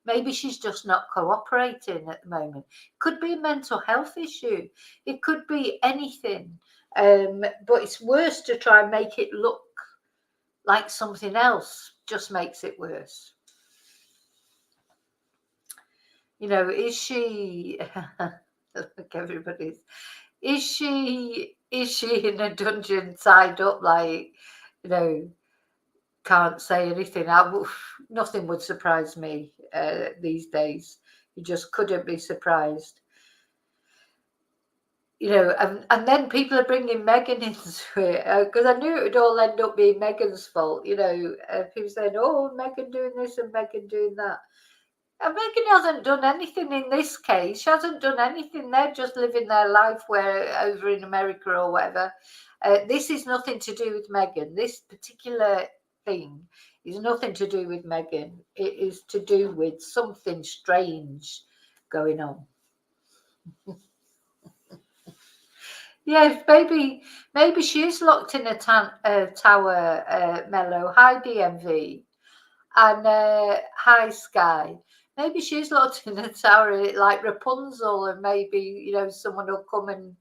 Maybe she's just not cooperating at the moment. Could be a mental health issue. It could be anything. But it's worse to try and make it look like something else. Just makes it worse. You know, is she look, everybody's, is she in a dungeon tied up, like, you know, can't say anything? Nothing would surprise me these days. You just couldn't be surprised. You know, and then people are bringing Meghan into it, because I knew it would all end up being Meghan's fault. You know, people saying, "Oh, Meghan doing this and Meghan doing that." And Meghan hasn't done anything in this case. She hasn't done anything. They're just living their life over in America or whatever. This is nothing to do with Meghan. This particular thing is nothing to do with Meghan. It is to do with something strange going on. Yes, maybe she is locked in a tower, Mellow. Hi, DMV. And hi, Sky. Maybe she is locked in a tower like Rapunzel, and maybe, you know, someone will come and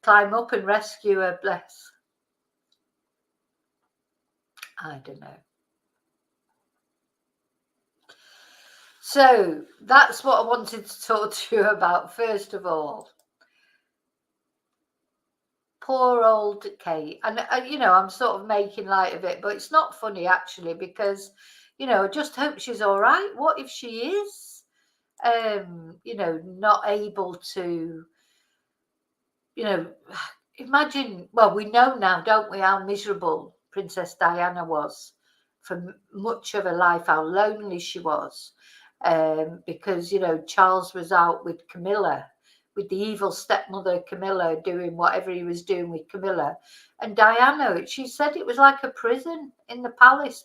climb up and rescue her, bless. I don't know. So that's what I wanted to talk to you about, first of all. Poor old Kate. And, you know, I'm sort of making light of it, but it's not funny, actually, because, you know, I just hope she's all right. What if she is, you know, not able to, you know, imagine, well, we know now, don't we, how miserable Princess Diana was for much of her life, how lonely she was, because, you know, Charles was out with Camilla, with the evil stepmother Camilla, doing whatever he was doing with Camilla. And Diana, she said it was like a prison in the palace,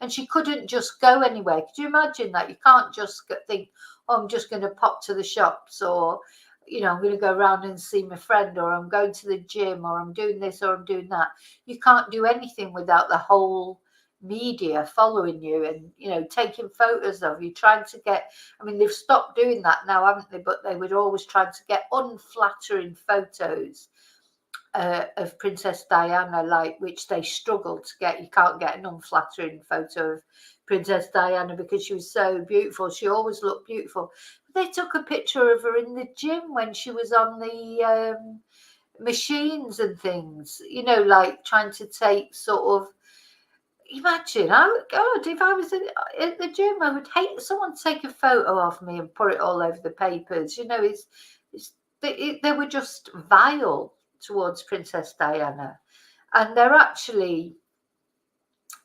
and she couldn't just go anywhere. Could you imagine that? You can't just think, oh, I'm just going to pop to the shops, or, you know, I'm going to go around and see my friend, or I'm going to the gym, or I'm doing this, or I'm doing that. You can't do anything without the whole media following you and, you know, taking photos of you, trying to get, I mean, they've stopped doing that now, haven't they? But they would always try to get unflattering photos of Princess Diana, like, which they struggled to get. You can't get an unflattering photo of Princess Diana because she was so beautiful. She always looked beautiful. They took a picture of her in the gym when she was on the machines and things, you know, like trying to take sort of, imagine, God, if I was at the gym, I would hate someone to take a photo of me and put it all over the papers. You know, they were just vile towards Princess Diana, and they're actually,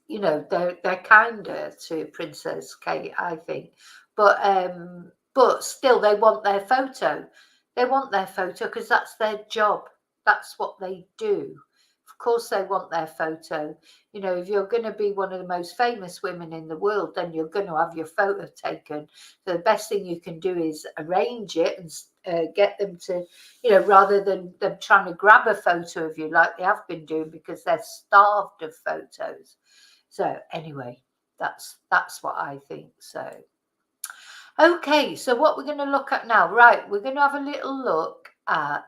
you know, they're kinder to Princess Kate, I think, but still they want their photo. They want their photo because that's their job. That's what they do. Of course they want their photo. You know, if you're going to be one of the most famous women in the world, then you're going to have your photo taken. So the best thing you can do is arrange it get them to, rather than them trying to grab a photo of you like they have been doing, because they're starved of photos. So anyway, that's what I think. So okay, so what we're going to look at now, right, we're going to have a little look at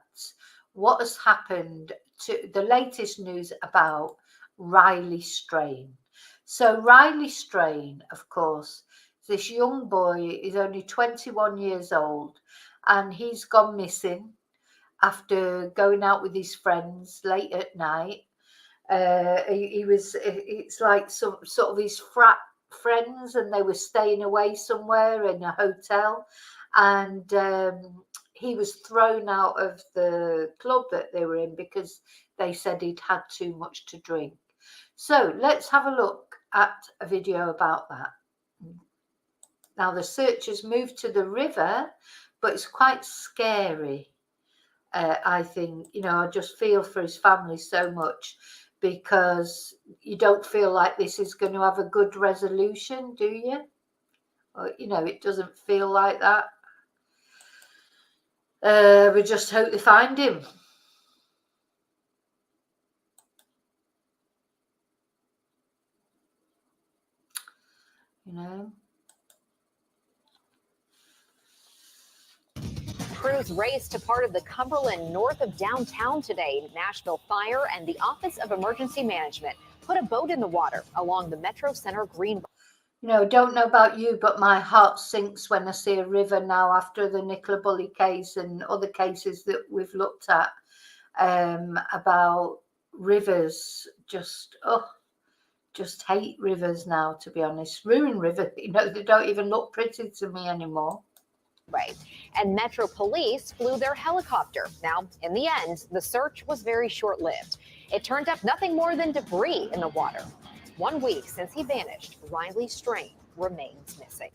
what has happened to the latest news about Riley Strain. So Riley Strain, of course, this young boy is only 21 years old, and he's gone missing after going out with his friends late at night. It's like some sort of his frat friends, and they were staying away somewhere in a hotel, and he was thrown out of the club that they were in because they said he'd had too much to drink. So let's have a look at a video about that. Now the searchers moved to the river, but it's quite scary. I think, I just feel for his family so much, because you don't feel like this is going to have a good resolution, do you? Or, it doesn't feel like that. We just hope they find him. Crews raced to part of the Cumberland north of downtown today. Nashville Fire and the Office of Emergency Management put a boat in the water along the Metro Center Green. Don't know about you, but my heart sinks when I see a river now after the Nicola Bulley case and other cases that we've looked at about rivers. Just hate rivers now, to be honest. Ruin rivers, they don't even look pretty to me anymore. Right. And Metro Police flew their helicopter. Now, in the end, the search was very short-lived. It turned up nothing more than debris in the water. 1 week since he vanished, Riley Strain remains missing.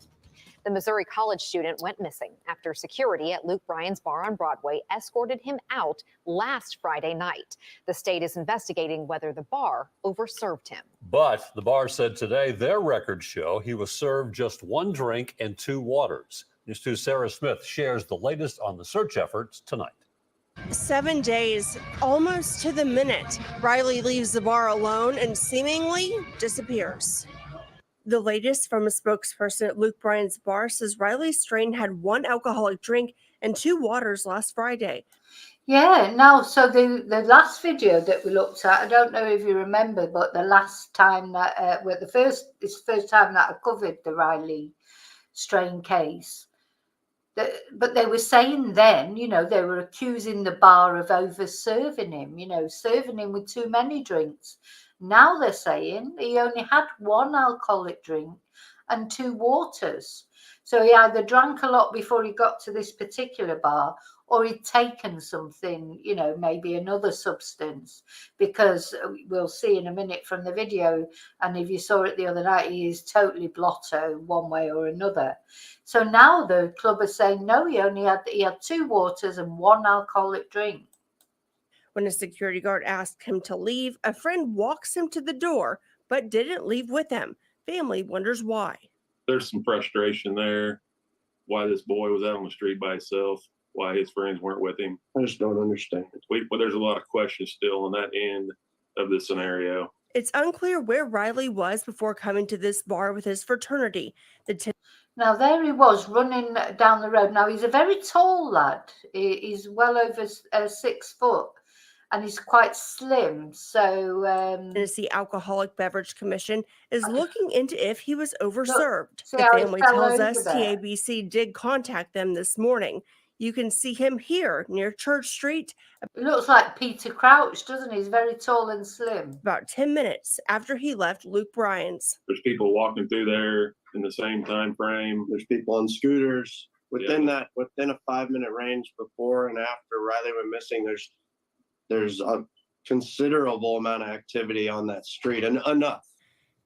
The Missouri college student went missing after security at Luke Bryan's bar on Broadway escorted him out last Friday night. The state is investigating whether the bar overserved him. But the bar said today their records show he was served just 1 drink and 2 waters. News 2's Sarah Smith shares the latest on the search efforts tonight. 7 days, almost to the minute, Riley leaves the bar alone and seemingly disappears. The latest from a spokesperson at Luke Bryan's bar says Riley Strain had 1 alcoholic drink and 2 waters last Friday. Yeah, now, so the last video that we looked at, I don't know if you remember, but the last time that, it's the first time that I covered the Riley Strain case. But they were saying then, they were accusing the bar of over-serving him, serving him with too many drinks. Now they're saying he only had 1 alcoholic drink and 2 waters. So he either drank a lot before he got to this particular bar, or he'd taken something, maybe another substance, because we'll see in a minute from the video. And if you saw it the other night, he is totally blotto one way or another. So now the club is saying, no, he had 2 waters and 1 alcoholic drink. When a security guard asked him to leave, a friend walks him to the door, but didn't leave with him. Family wonders why. There's some frustration there, why this boy was out on the street by himself, why his friends weren't with him. I just don't understand. But there's a lot of questions still on that end of the scenario. It's unclear where Riley was before coming to this bar with his fraternity. Now, there he was running down the road. Now, he's a very tall lad. He's well over 6 foot, and he's quite slim. So Tennessee Alcoholic Beverage Commission is looking into if he was overserved. Look, the family tells us TABC did contact them this morning. You can see him here near Church Street. He looks like Peter Crouch, doesn't he? He's very tall and slim. About 10 minutes after he left Luke Bryan's. There's people walking through there in the same time frame. There's people on scooters within a 5-minute range before and after Riley went missing. There's a considerable amount of activity on that street, and enough.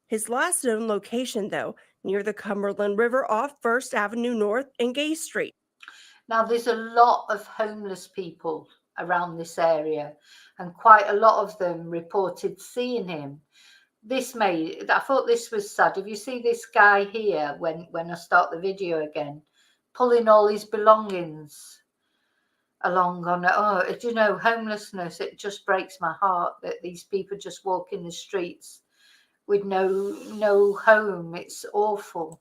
His last known location, though, near the Cumberland River off First Avenue North and Gay Street. Now, there's a lot of homeless people around this area, and quite a lot of them reported seeing him. I thought this was sad. If you see this guy here, when I start the video again, pulling all his belongings along on it. Oh, do you know, homelessness, it just breaks my heart that these people just walk in the streets with no home. It's awful.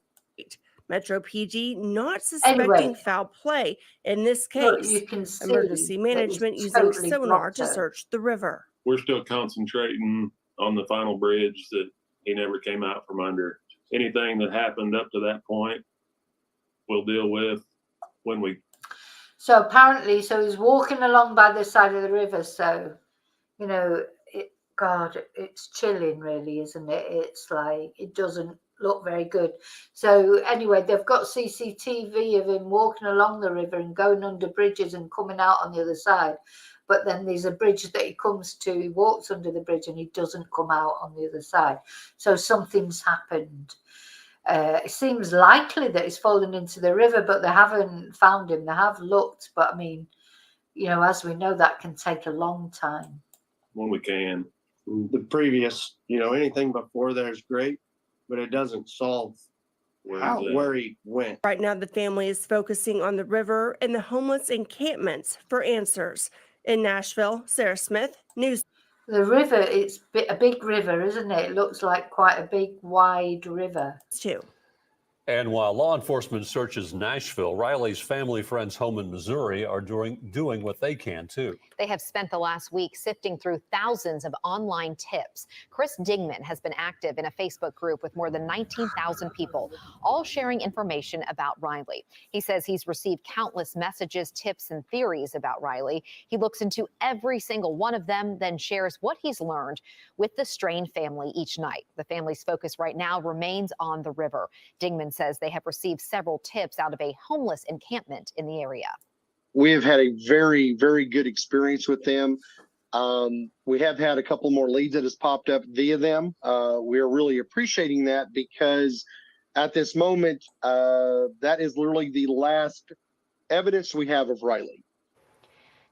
Metro PD not suspecting foul play in this look, case. you can see Emergency that management he's using totally sonar to blocked her. search the river. We're still concentrating on the final bridge that he never came out from under. Anything that happened up to that point, we'll deal with when we. So apparently, he's walking along by the side of the river. So, you know, God, it's chilling, really, isn't it? It's like, it doesn't look very good. So anyway, they've got CCTV of him walking along the river and going under bridges and coming out on the other side. But then there's a bridge that he comes to, he walks under the bridge and he doesn't come out on the other side. So something's happened. It seems likely that he's fallen into the river, but they haven't found him. They have looked, but I mean, you know, as we know, that can take a long time. When we can. The previous, you know, anything before there is great, but it doesn't solve where he went. Right now, the family is focusing on the river and the homeless encampments for answers. In Nashville, Sarah Smith, News. The river, it's a big river, isn't it? It looks like quite a big, wide river. Too. And while law enforcement searches Nashville, Riley's family friends home in Missouri are doing what they can, too. They have spent the last week sifting through thousands of online tips. Chris Dingman has been active in a Facebook group with more than 19,000 people, all sharing information about Riley. He says he's received countless messages, tips, and theories about Riley. He looks into every single one of them, then shares what he's learned with the Strain family each night. The family's focus right now remains on the river. Dingman says they have received several tips out of a homeless encampment in the area. We have had a very, very good experience with them. We have had a couple more leads that has popped up via them. We are really appreciating that because at this moment, that is literally the last evidence we have of Riley.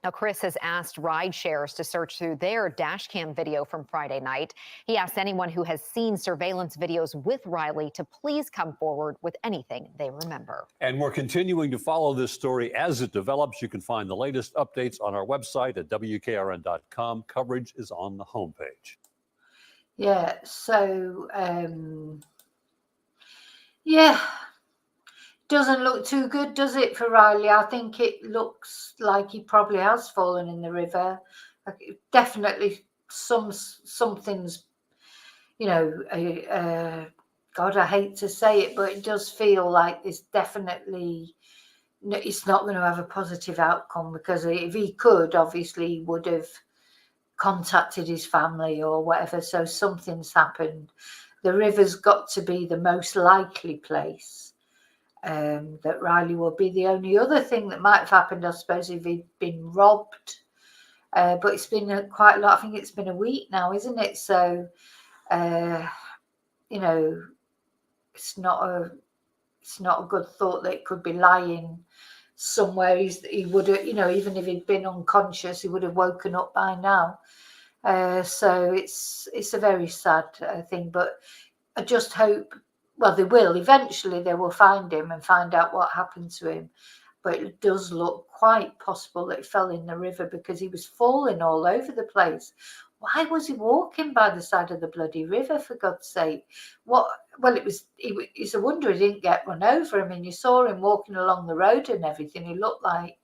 Now, Chris has asked ride shares to search through their dash cam video from Friday night. He asked anyone who has seen surveillance videos with Riley to please come forward with anything they remember. And we're continuing to follow this story as it develops. You can find the latest updates on our website at WKRN.com. Coverage is on the homepage. Yeah, so, yeah. Doesn't look too good, does it, for Riley? I think it looks like he probably has fallen in the river. Definitely something's, you know, God, I hate to say it, but it does feel like it's definitely, it's not going to have a positive outcome, because if he could, obviously he would have contacted his family or whatever. So something's happened. The river's got to be the most likely place that Riley will be. The only other thing that might have happened, I suppose, if he'd been robbed, but it's been quite a lot. I think it's been a week now, isn't it? So, you know, it's not a good thought that it could be lying somewhere. He would have, you know, even if he'd been unconscious, he would have woken up by now. So it's a very sad thing, but I just hope. Well, they will. Eventually, they will find him and find out what happened to him. But it does look quite possible that he fell in the river, because he was falling all over the place. Why was he walking by the side of the bloody river, for God's sake? Well, it's a wonder he didn't get run over. I mean, you saw him walking along the road and everything. He looked like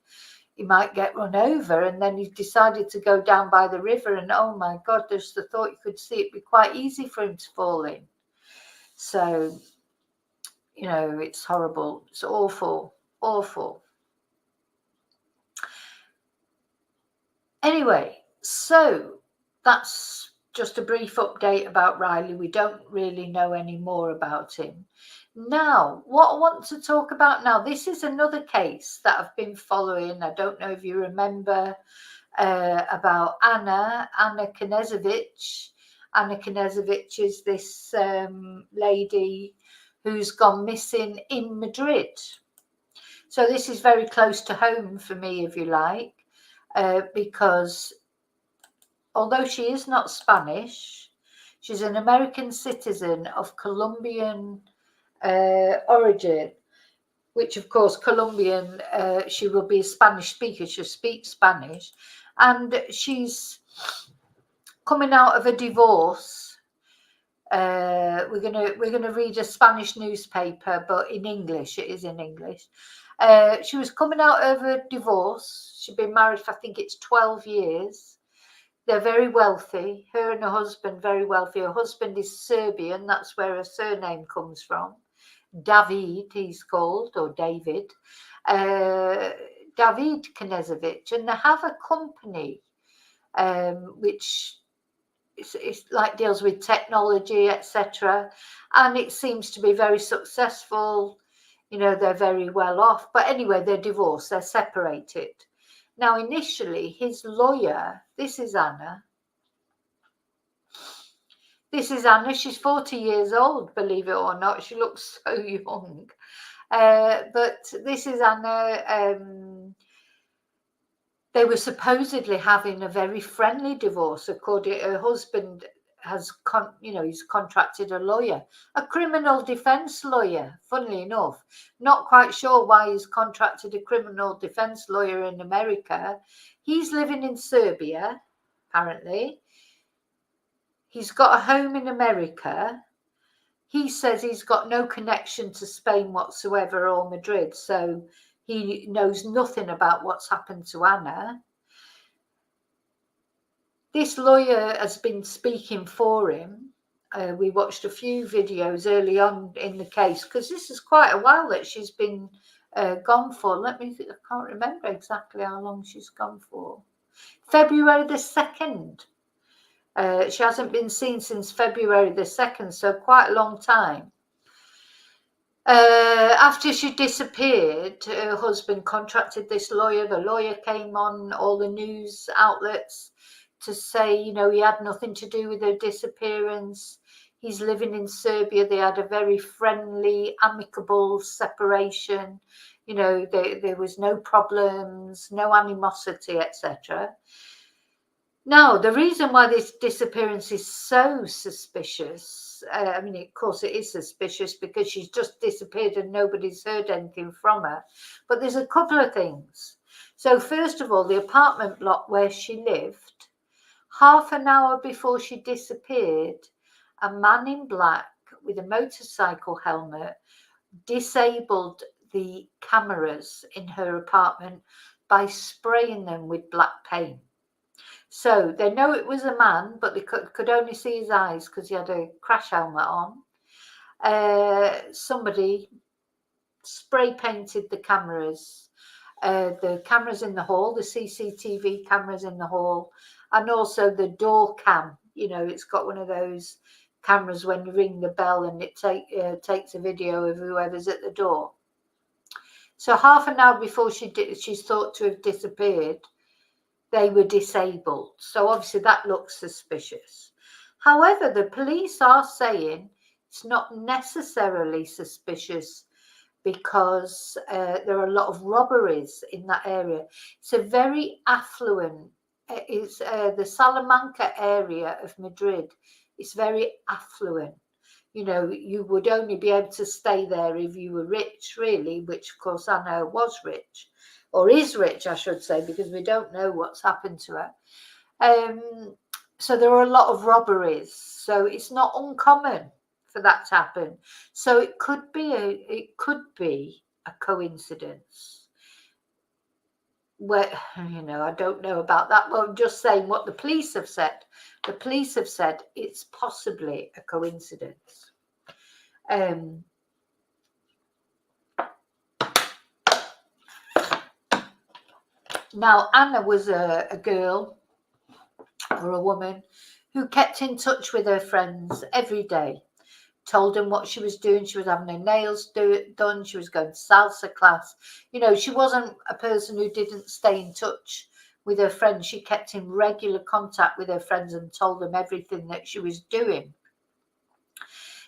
he might get run over. And then he decided to go down by the river. And, oh, my God, just the thought you could see it'd be quite easy for him to fall in. So, you know, it's horrible. It's awful, awful. Anyway, so that's just a brief update about Riley. We don't really know any more about him. Now, what I want to talk about now, this is another case that I've been following. I don't know if you remember about Anna Knezevich. Anna Knezevich is this lady who's gone missing in Madrid. So this is very close to home for me, if you like, because although she is not Spanish, she's an American citizen of Colombian origin. which of course Colombian, she will be a Spanish speaker, she'll speak Spanish, and she's coming out of a divorce. We're gonna read a Spanish newspaper, but in English. It is in English. She was coming out of a divorce. She'd been married for, I think it's 12 years. They're very wealthy. Her and her husband, very wealthy. Her husband is Serbian. That's where her surname comes from. David, he's called, or David. David Knezevich. And they have a company which it's like deals with technology, etc. And it seems to be very successful. You know, they're very well off. But anyway, they're divorced. They're separated. Now, initially, his lawyer, this is Anna. This is Anna. She's 40 years old, believe it or not. She looks so young. But this is Anna. They were supposedly having a very friendly divorce. According to her husband, he's contracted a lawyer, a criminal defense lawyer, funnily enough. Not quite sure why he's contracted a criminal defense lawyer in America. He's living in Serbia, apparently. He's got a home in America. He says he's got no connection to Spain whatsoever or Madrid, so he knows nothing about what's happened to Anna. This lawyer has been speaking for him. We watched a few videos early on in the case, because this is quite a while that she's been gone for. Let me think, I can't remember exactly how long she's gone for. February the 2nd. She hasn't been seen since February the 2nd, so quite a long time. After she disappeared, her husband contracted this lawyer. The lawyer came on all the news outlets to say, you know, he had nothing to do with her disappearance. He's living in Serbia. They had a very friendly, amicable separation. You know, there was no problems, no animosity, etc. Now, the reason why this disappearance is so suspicious, I mean, of course it is suspicious because she's just disappeared and nobody's heard anything from her. But there's a couple of things. So first of all, the apartment block where she lived, half an hour before she disappeared, a man in black with a motorcycle helmet disabled the cameras in her apartment by spraying them with black paint. So they know it was a man, but they could only see his eyes because he had a crash helmet on. Somebody spray painted the cameras in the hall, the CCTV cameras in the hall, and also the door cam. You know, it's got one of those cameras when you ring the bell and it takes a video of whoever's at the door. So half an hour before she's thought to have disappeared, they were disabled. So obviously that looks suspicious. However, the police are saying it's not necessarily suspicious because there are a lot of robberies in that area. It's a very affluent, it's the Salamanca area of Madrid. It's very affluent. You know, you would only be able to stay there if you were rich, really, which of course Anna was rich. Or is rich, I should say, because we don't know what's happened to her. So there are a lot of robberies. So it's not uncommon for that to happen. So it could be a coincidence. Well, you know, I don't know about that. Well, I'm just saying what the police have said. The police have said it's possibly a coincidence. Now, Anna was a girl or a woman who kept in touch with her friends every day, told them what she was doing. She was having her nails done. She was going to salsa class. You know, she wasn't a person who didn't stay in touch with her friends. She kept in regular contact with her friends and told them everything that she was doing.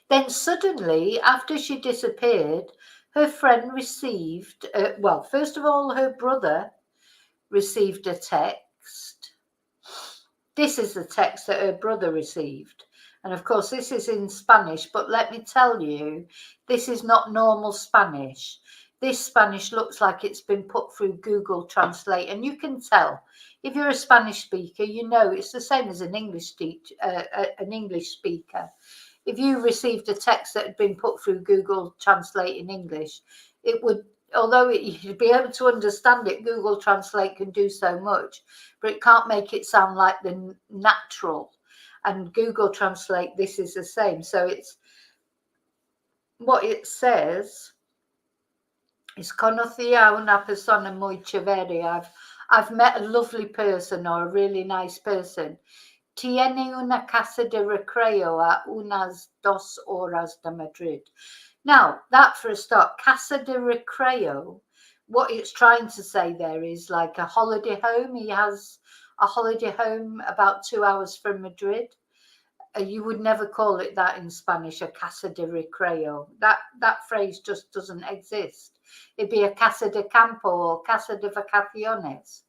Then suddenly, after she disappeared, her friend received, well, first of all, her brother received a text. This is the text that her brother received. And of course, this is in Spanish, but let me tell you, this is not normal Spanish. this Spanish looks like it's been put through Google Translate, and you can tell if you're a Spanish speaker, you know it's the same as an English speaker. If you received a text that had been put through Google Translate in English, it would, although you'd be able to understand it, Google Translate can do so much, but it can't make it sound like the natural. And Google Translate, this is the same. So it's what it says is conocí a una persona muy chévere. I've met a lovely person or a really nice person. Tiene una casa de recreo a unas 2 horas de Madrid. Now, that for a start, casa de recreo, what it's trying to say there is like a holiday home. He has a holiday home about 2 hours from Madrid. You would never call it that in Spanish, a casa de recreo. That phrase just doesn't exist. It'd be a casa de campo or casa de vacaciones.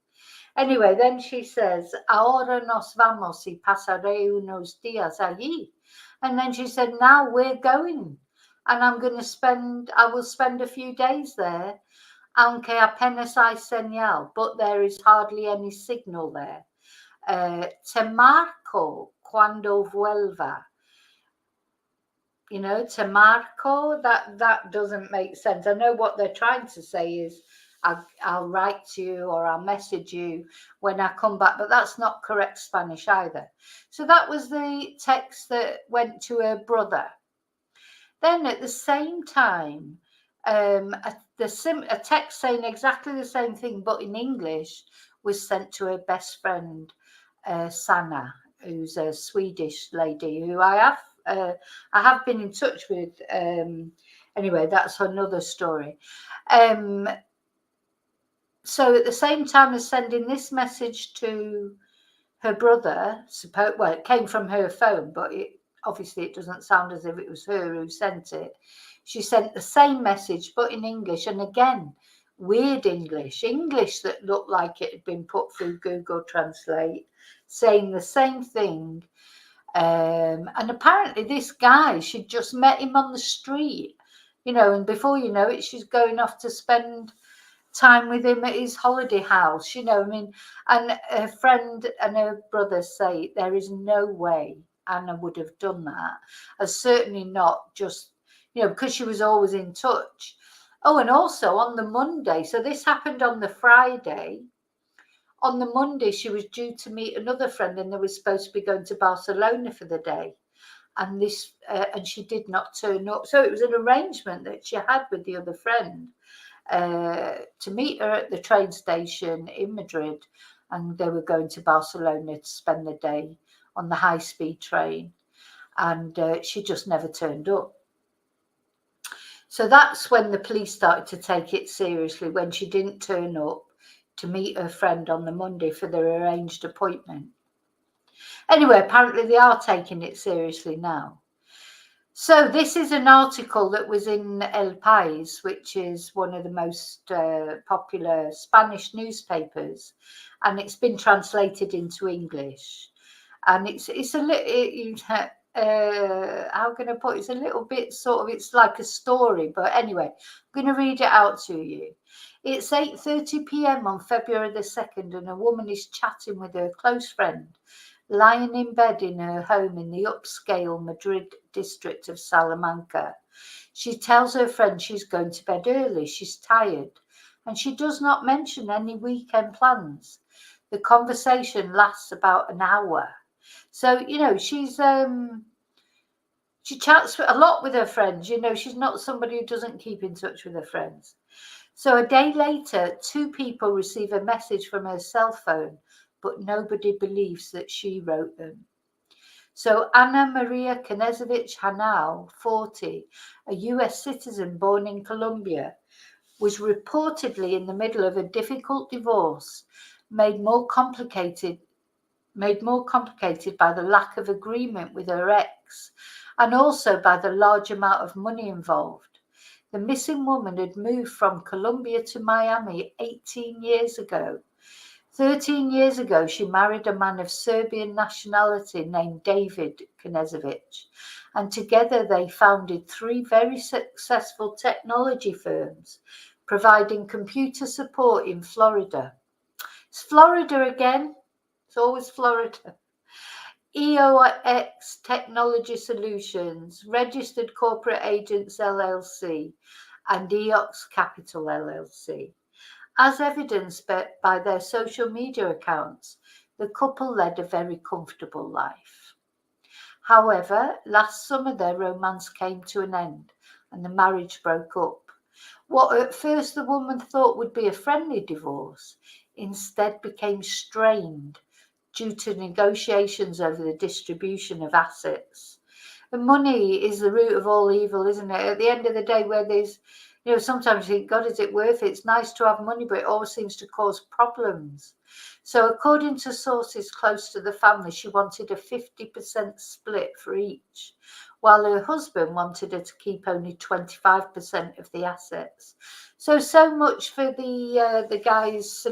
Anyway, then she says, ahora nos vamos y pasaré unos días allí. And then she said, now we're going. And I will spend a few days there, aunque apenas hay señal, but there is hardly any signal there. Te marco cuando vuelva. You know, te marco, that doesn't make sense. I know what they're trying to say is, I'll write to you or I'll message you when I come back, but that's not correct Spanish either. So that was the text that went to her brother. Then at the same time, a text saying exactly the same thing, but in English, was sent to her best friend, Sanna, who's a Swedish lady who I have been in touch with. Anyway, that's another story. So at the same time as sending this message to her brother, well, it came from her phone, but obviously it doesn't sound as if it was her who sent it. She sent the same message, but in English, and again, weird English that looked like it had been put through Google Translate, saying the same thing. And apparently this guy, she'd just met him on the street, you know, and before you know it, she's going off to spend time with him at his holiday house, you know. I mean, and her friend and her brother say there is no way Anna would have done that, and certainly not just, you know, because she was always in touch. Oh, and also on the Monday, so this happened on the Friday. On the Monday, she was due to meet another friend, and they were supposed to be going to Barcelona for the day. And and she did not turn up. So it was an arrangement that she had with the other friend to meet her at the train station in Madrid, and they were going to Barcelona to spend the day on the high-speed train, and she just never turned up. So that's when the police started to take it seriously, when she didn't turn up to meet her friend on the Monday for their arranged appointment. Anyway, apparently they are taking it seriously now. So this is an article that was in El País, which is one of the most popular Spanish newspapers, and it's been translated into English. And it's a little, how can I put it? It's a little bit sort of, it's like a story, but anyway, I'm going to read it out to you. It's 8:30 p.m. on February the 2nd, and a woman is chatting with her close friend, lying in bed in her home in the upscale Madrid district of Salamanca. She tells her friend she's going to bed early, she's tired, and she does not mention any weekend plans. The conversation lasts about an hour. So, you know, she chats a lot with her friends. You know, she's not somebody who doesn't keep in touch with her friends. So a day later, 2 people receive a message from her cell phone, but nobody believes that she wrote them. So Ana Maria Knezevich Hanau, 40, a US citizen born in Colombia, was reportedly in the middle of a difficult divorce, made more complicated by the lack of agreement with her ex, and also by the large amount of money involved. The missing woman had moved from Colombia to Miami 18 years ago. 13 years ago, she married a man of Serbian nationality named David Knezevich, and together they founded 3 very successful technology firms, providing computer support in Florida. It's Florida again. It's always Florida. EOX Technology Solutions, Registered Corporate Agents LLC, and EOX Capital LLC. As evidenced by their social media accounts, the couple led a very comfortable life. However, last summer their romance came to an end and the marriage broke up. What at first the woman thought would be a friendly divorce instead became strained due to negotiations over the distribution of assets. And money is the root of all evil, isn't it? At the end of the day, where there's, sometimes you think, God, is it worth it? It's nice to have money, but it always seems to cause problems. So according to sources close to the family, she wanted a 50% split for each, while her husband wanted her to keep only 25% of the assets. So much for the guy's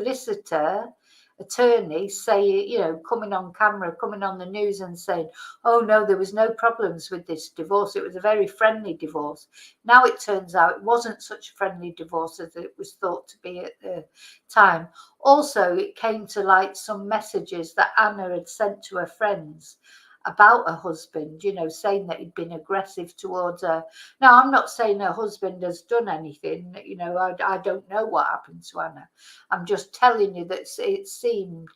attorney say, coming on camera, coming on the news and saying, oh no, there was no problems with this divorce. It was a very friendly divorce. Now it turns out it wasn't such a friendly divorce as it was thought to be at the time. Also, it came to light some messages that Anna had sent to her friends about her husband, saying that he'd been aggressive towards her. Now, I'm not saying her husband has done anything. I don't know what happened to Anna. I'm just telling you that it seemed,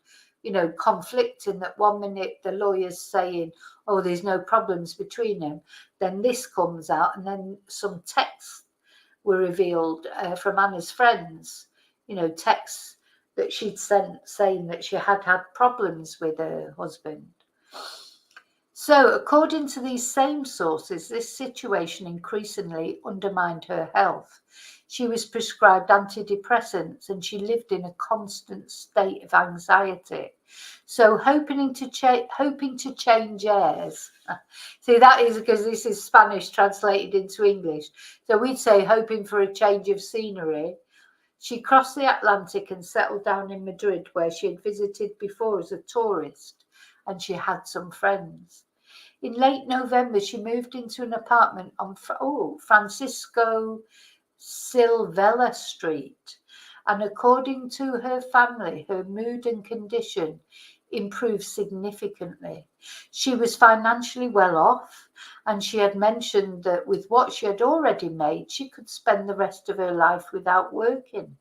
conflicting, that 1 minute the lawyer's saying, oh, there's no problems between them. Then this comes out, and then some texts were revealed from Anna's friends, texts that she'd sent saying that she had problems with her husband. So, according to these same sources, this situation increasingly undermined her health. She was prescribed antidepressants and she lived in a constant state of anxiety. So, hoping to change airs. See, that is because this is Spanish translated into English. So, we'd say hoping for a change of scenery. She crossed the Atlantic and settled down in Madrid, where she had visited before as a tourist, and she had some friends. In late November, she moved into an apartment on Francisco Silvela Street. And according to her family, her mood and condition improved significantly. She was financially well off, and she had mentioned that with what she had already made, she could spend the rest of her life without working.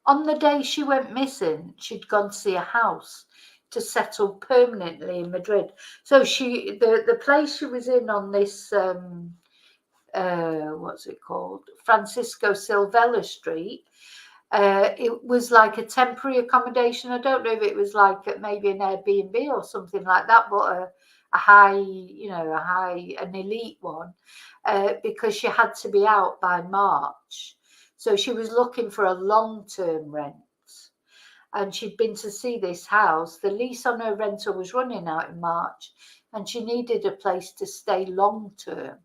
On the day she went missing, she'd gone to see a house to settle permanently in Madrid. So the place she was in on this, what's it called? Francisco Silvela Street. It was like a temporary accommodation. I don't know if it was like maybe an Airbnb or something like that, but an elite one, because she had to be out by March. So she was looking for a long-term rent. And she'd been to see this house. The lease on her rental was running out in March, and she needed a place to stay long term.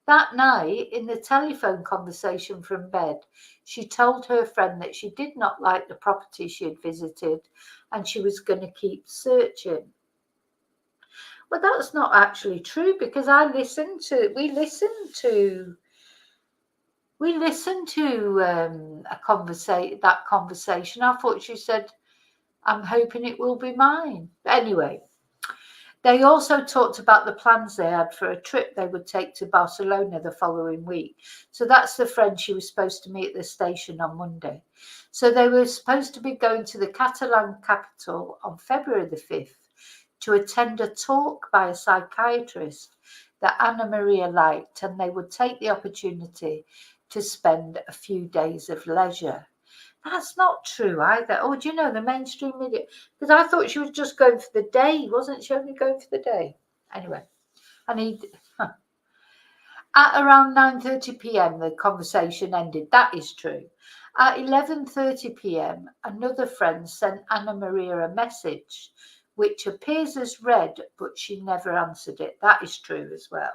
That night, in the telephone conversation from bed, she told her friend that she did not like the property she had visited and she was going to keep searching. Well, that's not actually true, because we listened to that conversation. I thought she said, I'm hoping it will be mine. Anyway, they also talked about the plans they had for a trip they would take to Barcelona the following week. So that's the friend she was supposed to meet at the station on Monday. So they were supposed to be going to the Catalan capital on February the 5th to attend a talk by a psychiatrist that Anna Maria liked, and they would take the opportunity to spend a few days of leisure. That's not true either. Oh, do you know the mainstream media? Because I thought she was just going for the day. Wasn't she only going for the day? Anyway, At around 9:30 p.m, the conversation ended. That is true. At 11:30 p.m, another friend sent Anna Maria a message, which appears as read, but she never answered it. That is true as well.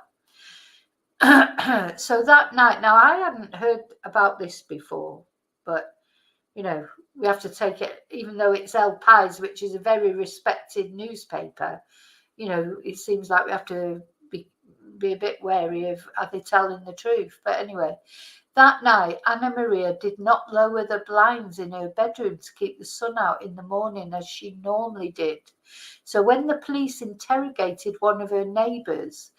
So that night, now I hadn't heard about this before, but we have to take it, even though it's El País, which is a very respected newspaper, it seems like we have to be a bit wary of, are they telling the truth? But anyway, that night, Anna Maria did not lower the blinds in her bedroom to keep the sun out in the morning as she normally did. So when the police interrogated one of her neighbours,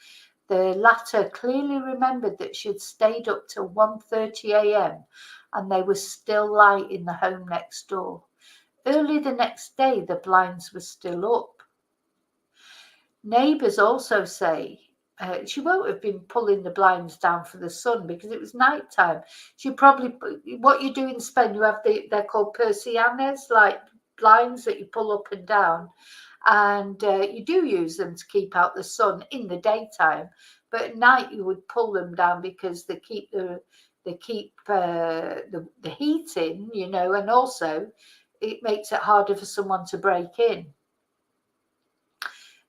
the latter clearly remembered that she had stayed up till 1:30 a.m. and they were still light in the home next door. Early the next day, the blinds were still up. Neighbours also say she won't have been pulling the blinds down for the sun because it was night time. She probably, what you do in Spain, you have they're called persianas, like blinds that you pull up and down, and you do use them to keep out the sun in the daytime, but at night you would pull them down because they keep the heat in, you know, and also it makes it harder for someone to break in.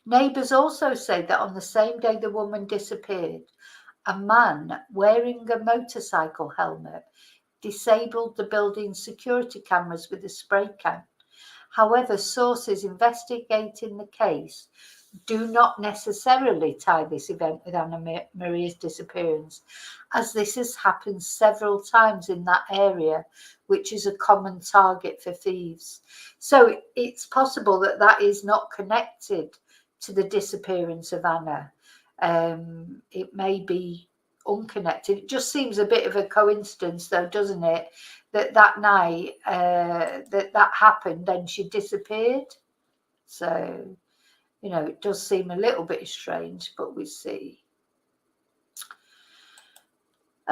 Neighbours also say that on the same day the woman disappeared, a man wearing a motorcycle helmet disabled the building's security cameras with a spray can. However, sources investigating the case do not necessarily tie this event with Anna Maria's disappearance, as this has happened several times in that area, which is a common target for thieves. So it's possible that that is not connected to the disappearance of Anna. It may be unconnected. It just seems a bit of a coincidence, though, doesn't it, that night that happened, then she disappeared. So, you know, it does seem a little bit strange, but we see.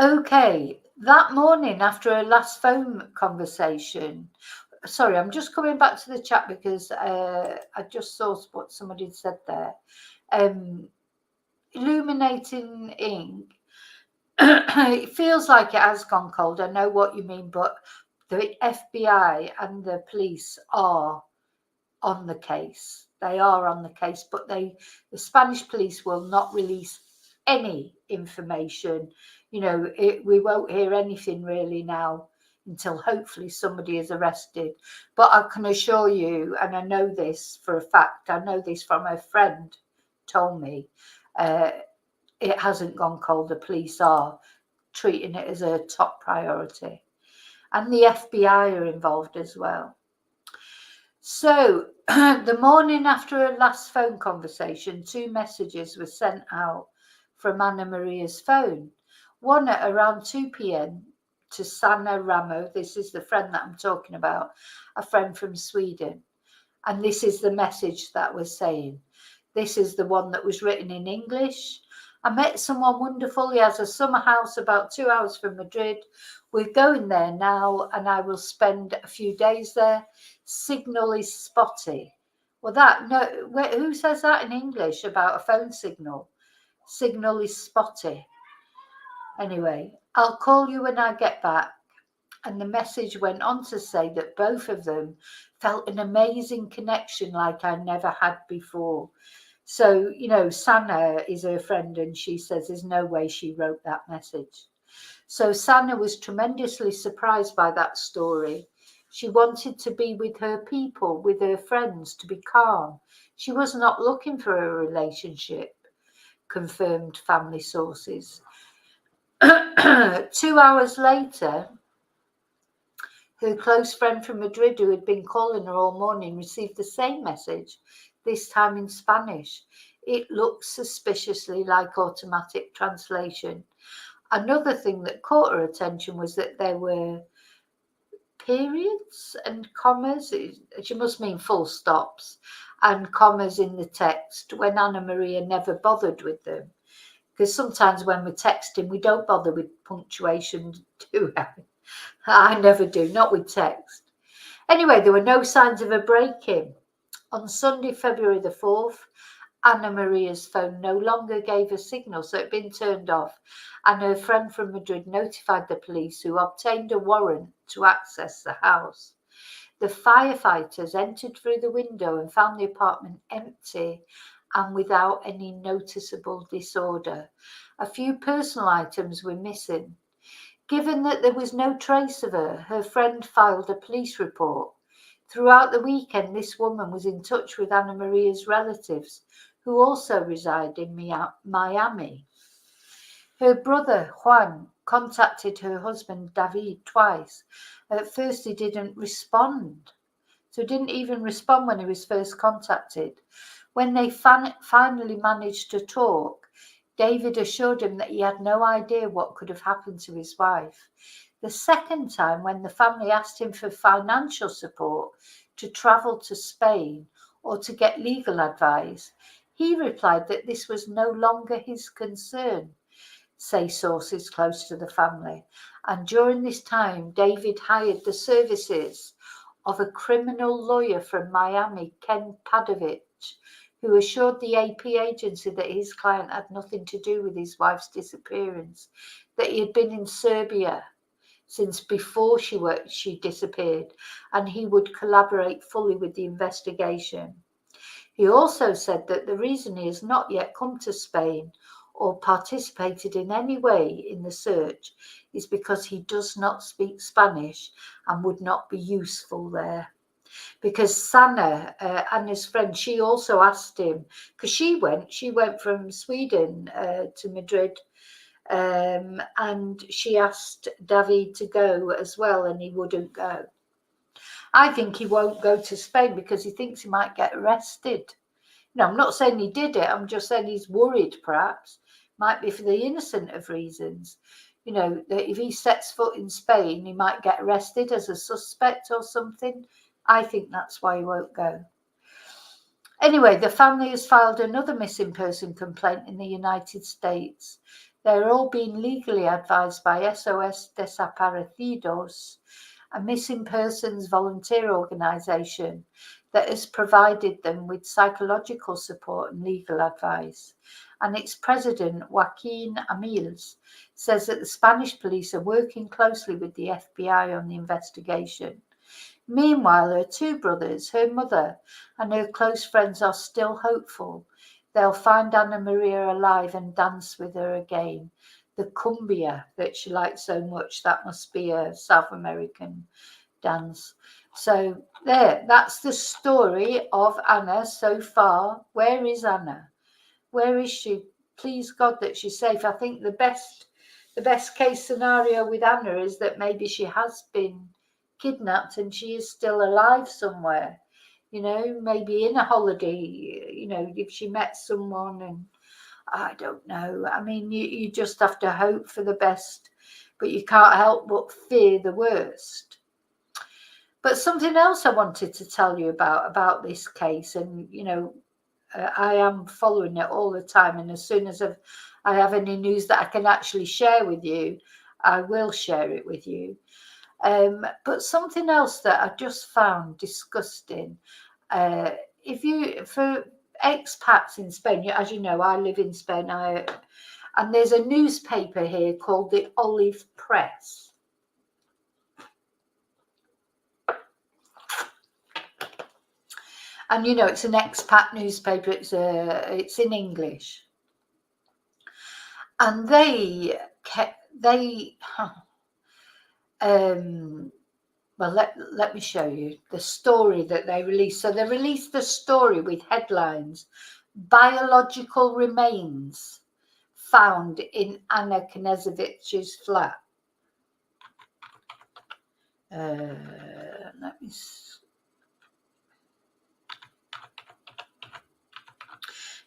Okay, that morning after her last phone conversation, sorry, I'm just coming back to the chat because I just saw what somebody had said there. Illuminating ink. It feels like it has gone cold. I know what you mean, but the FBI and the police are on the case. They are on the case, but the Spanish police will not release any information. You know, we won't hear anything really now until hopefully somebody is arrested. But I can assure you, and I know this for a fact, I know this from a friend told me, it hasn't gone cold. The police are treating it as a top priority. And the FBI are involved as well. So the morning after her last phone conversation, 2 messages were sent out from Anna Maria's phone. One at around 2 p.m. to Sanna Ramo. This is the friend that I'm talking about, a friend from Sweden. And this is the message that was saying. This is the one that was written in English. I met someone wonderful. He has a summer house about 2 hours from Madrid. We're going there now and I will spend a few days there. Signal is spotty. Well, who says that in English about a phone signal? Signal is spotty. Anyway, I'll call you when I get back. And the message went on to say that both of them felt an amazing connection like I never had before. So, you know, Sanna is her friend and she says there's no way she wrote that message. So Sanna was tremendously surprised by that story. She wanted to be with her people, with her friends, to be calm. She was not looking for a relationship, confirmed family sources. 2 hours later, her close friend from Madrid, who had been calling her all morning, received the same message, this time in Spanish. It looked suspiciously like automatic translation. Another thing that caught her attention was that there were periods and commas, she must mean full stops, and commas in the text when Anna Maria never bothered with them. Because sometimes when we're texting, we don't bother with punctuation, do we? I never do, not with text. Anyway, there were no signs of a break-in. On Sunday, February the 4th, Anna Maria's phone no longer gave a signal, so it had been turned off, and her friend from Madrid notified the police, who obtained a warrant to access the house. The firefighters entered through the window and found the apartment empty and without any noticeable disorder. A few personal items were missing. Given that there was no trace of her, her friend filed a police report. Throughout the weekend, this woman was in touch with Anna Maria's relatives, who also reside in Miami. Her brother, Juan, contacted her husband, David, twice. At first, he didn't respond. So he didn't even respond when he was first contacted. When they finally managed to talk, David assured him that he had no idea what could have happened to his wife. The second time, when the family asked him for financial support to travel to Spain or to get legal advice, he replied that this was no longer his concern, say sources close to the family. And during this time, David hired the services of a criminal lawyer from Miami, Ken Padovich, who assured the AP agency that his client had nothing to do with his wife's disappearance, that he had been in Serbia since before she disappeared, and he would collaborate fully with the investigation. He also said that the reason he has not yet come to Spain or participated in any way in the search is because he does not speak Spanish and would not be useful there. Because Sanna, Anna's friend, she also asked him, because she went from Sweden to Madrid, and she asked David to go as well, and he wouldn't go. I think he won't go to Spain because he thinks he might get arrested. No, I'm not saying he did it. I'm just saying he's worried, perhaps. Might be for the innocent of reasons. You know, that if he sets foot in Spain, he might get arrested as a suspect or something. I think that's why he won't go. Anyway, the family has filed another missing person complaint in the United States. They're all being legally advised by SOS Desaparecidos, a missing persons volunteer organization that has provided them with psychological support and legal advice. And its president, Joaquin Amils, says that the Spanish police are working closely with the FBI on the investigation. Meanwhile, her two brothers, her mother, and her close friends are still hopeful they'll find Anna Maria alive and dance with her again. The cumbia that she likes so much, that must be a South American dance. So that's the story of Anna so far. Where is Anna? Where is she? Please God that she's safe. I think the best case scenario with Anna is that maybe she has been kidnapped and she is still alive somewhere, you know, maybe in a holiday, you know, if she met someone, and I don't know. I mean, you just have to hope for the best, but you can't help but fear the worst. But something else I wanted to tell you about this case, and you know, I am following it all the time, and as soon as I have any news that I can actually share with you, I will share it with you. But something else that I just found disgusting, for expats in Spain, as you know, I live in Spain, and there's a newspaper here called the Olive Press. And you know, it's an expat newspaper. It's in English, and well, let me show you the story that they released. So they released the story with headlines: biological remains found in Anna Knezevich's flat. Let me see.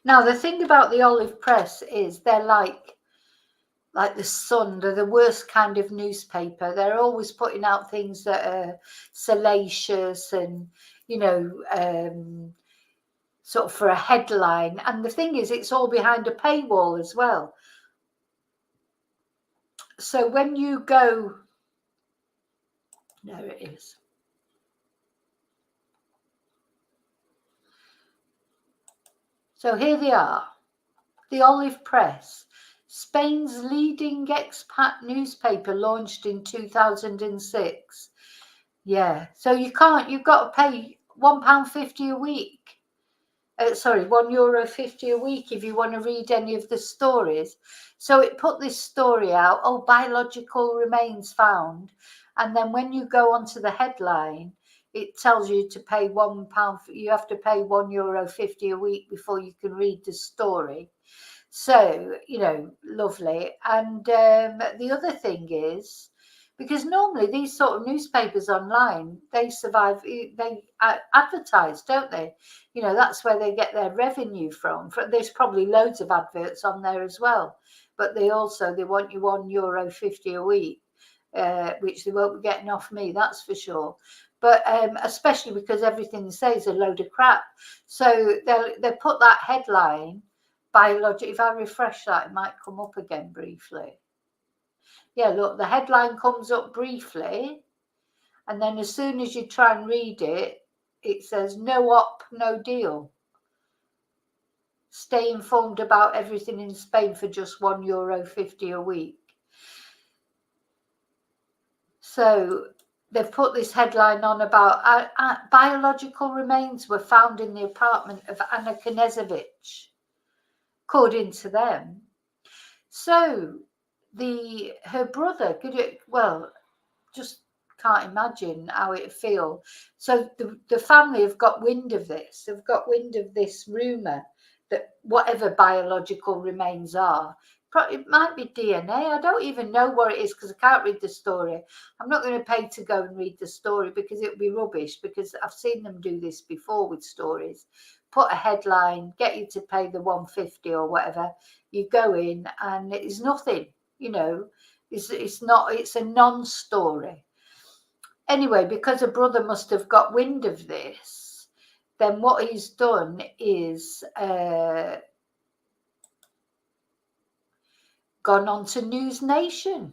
Now, the thing about the Olive Press is they're like the Sun. They're the worst kind of newspaper. They're always putting out things that are salacious and, you know, sort of for a headline. And the thing is, it's all behind a paywall as well. So when you go, there it is. So here they are, the Olive Press, Spain's leading expat newspaper, launched in 2006. Yeah, so you've got to pay £1.50 a week. Sorry, €1.50 a week if you want to read any of the stories. So it put this story out, biological remains found. And then when you go onto the headline, it tells you to pay £1. You have to pay €1.50 a week before you can read the story. So, lovely. And the other thing is, because normally these sort of newspapers online, they survive, they advertise, don't they? That's where they get their revenue from. There's probably loads of adverts on there as well. But they want you €1.50 a week, which they won't be getting off me, that's for sure. But especially because everything they say is a load of crap. So they'll put that headline, biological. If I refresh that, it might come up again briefly. Yeah, look, the headline comes up briefly, and then as soon as you try and read it, it says no op, no deal. Stay informed about everything in Spain for just €1.50 a week. So they've put this headline on about biological remains were found in the apartment of Anna Knezevich, according to them. So her brother just can't imagine how it'd feel. So the family have got wind of this. They've got wind of this rumour that whatever biological remains are, it might be DNA. I don't even know what it is because I can't read the story. I'm not going to pay to go and read the story because it would be rubbish, because I've seen them do this before with stories. Put a headline, get you to pay the $1.50 or whatever. You go in and it is nothing, it's a non-story. Anyway, because a brother must have got wind of this, then what he's done is gone on to News Nation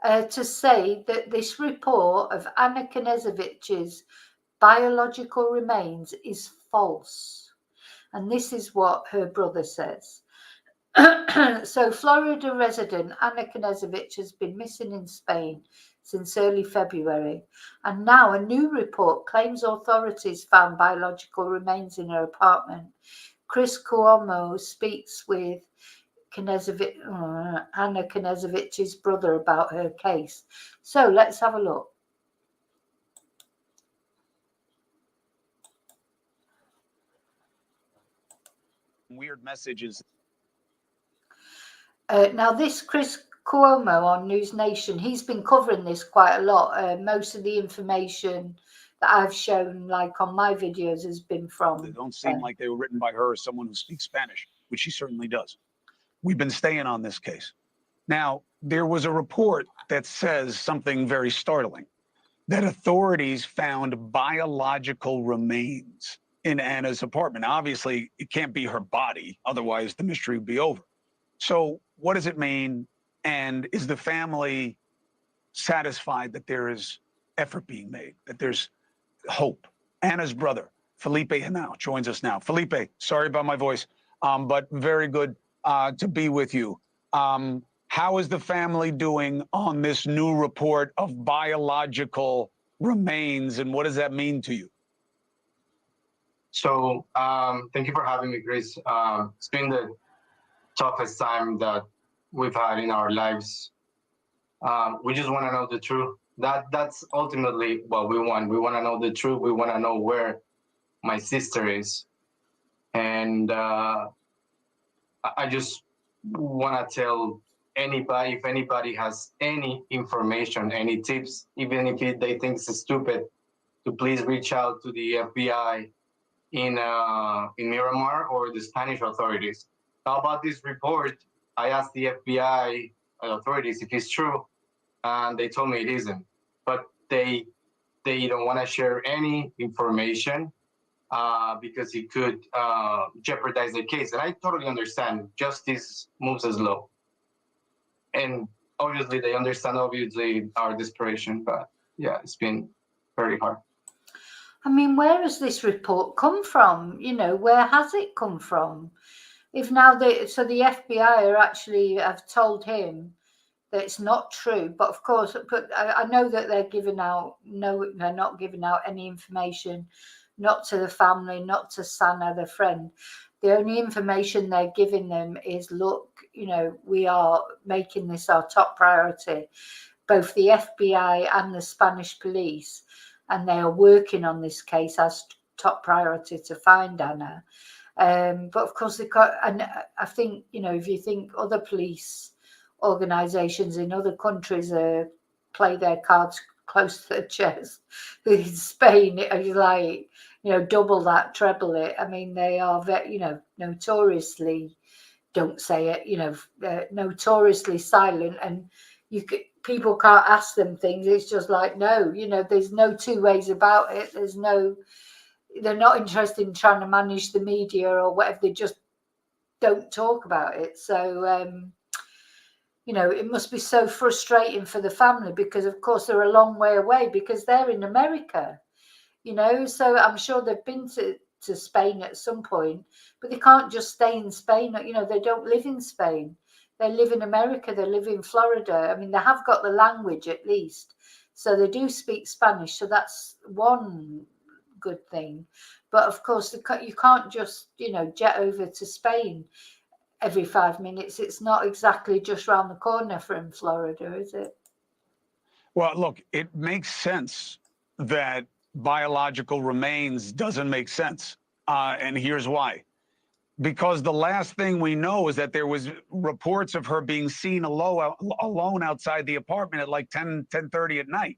to say that this report of Anna Knezevich's biological remains is false. And this is what her brother says. So Florida resident Anna Knezevich has been missing in Spain since early February, and now a new report claims authorities found biological remains in her apartment. Chris Cuomo speaks with Anna Knezevich's brother about her case. So let's have a look. Weird messages. Now, this Chris Cuomo on News Nation, he's been covering this quite a lot. Most of the information that I've shown, like on my videos, has been from. They don't seem like they were written by her or someone who speaks Spanish, which she certainly does. We've been staying on this case. Now, there was a report that says something very startling, that authorities found biological remains in Anna's apartment. Obviously, it can't be her body, otherwise the mystery would be over. So what does it mean? And is the family satisfied that there is effort being made, that there's hope? Anna's brother, Felipe Henao, joins us now. Felipe, sorry about my voice, but very good to be with you. How is the family doing on this new report of biological remains, and what does that mean to you? So thank you for having me, Chris. It's been the toughest time that we've had in our lives. We just want to know the truth. That's ultimately what we want. We want to know the truth. We want to know where my sister is. And I just want to tell anybody, if anybody has any information, any tips, even if they think it's stupid, to please reach out to the FBI in Miramar or the Spanish authorities. How about this report? I asked the FBI authorities if it's true, and they told me it isn't. But they don't want to share any information because it could jeopardize the case. And I totally understand. Justice moves slow, and obviously they understand our desperation. But yeah, it's been very hard. I mean, where has this report come from? Where has it come from? If now the FBI are actually have told him that it's not true, but of course, I know that they're not giving out any information, not to the family, not to Sana, the friend. The only information they're giving them is, look, we are making this our top priority, both the FBI and the Spanish police, and they are working on this case as top priority to find Anna. But of course, they can't, and I think, if you think other police organisations in other countries play their cards close to their chest, in Spain it is like, double that, treble it. I mean, they are very, notoriously don't say it, notoriously silent, and people can't ask them things. It's just like, no, there's no two ways about it. They're not interested in trying to manage the media or whatever. They just don't talk about it. So, it must be so frustrating for the family, because of course they're a long way away, because they're in America, so I'm sure they've been to Spain at some point, but they can't just stay in Spain. They don't live in Spain. They live in America. They live in Florida. I mean, they have got the language at least. So they do speak Spanish. So that's one good thing. But of course, you can't just, jet over to Spain every 5 minutes. It's not exactly just round the corner from Florida, is it? Well, look, it makes sense that biological remains doesn't make sense. And here's why. Because the last thing we know is that there was reports of her being seen alone outside the apartment at like 10:30 at night.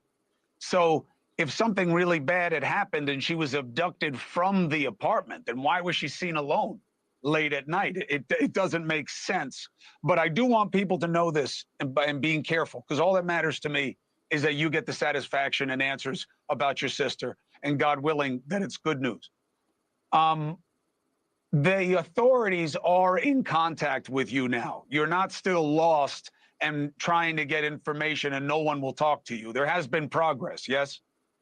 So if something really bad had happened and she was abducted from the apartment, then why was she seen alone late at night? It doesn't make sense. But I do want people to know this and being careful, because all that matters to me is that you get the satisfaction and answers about your sister, and God willing, that it's good news. The authorities are in contact with you now. You're not still lost and trying to get information and no one will talk to you. There has been progress, yes?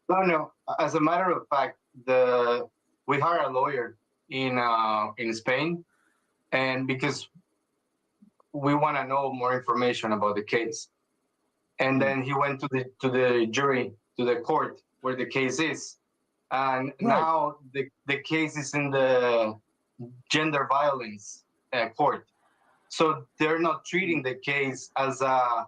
No. As a matter of fact, we hired a lawyer in Spain, and because we want to know more information about the case. And then he went to the jury, to the court where the case is. And now the case is in the gender violence court. So they're not treating the case as a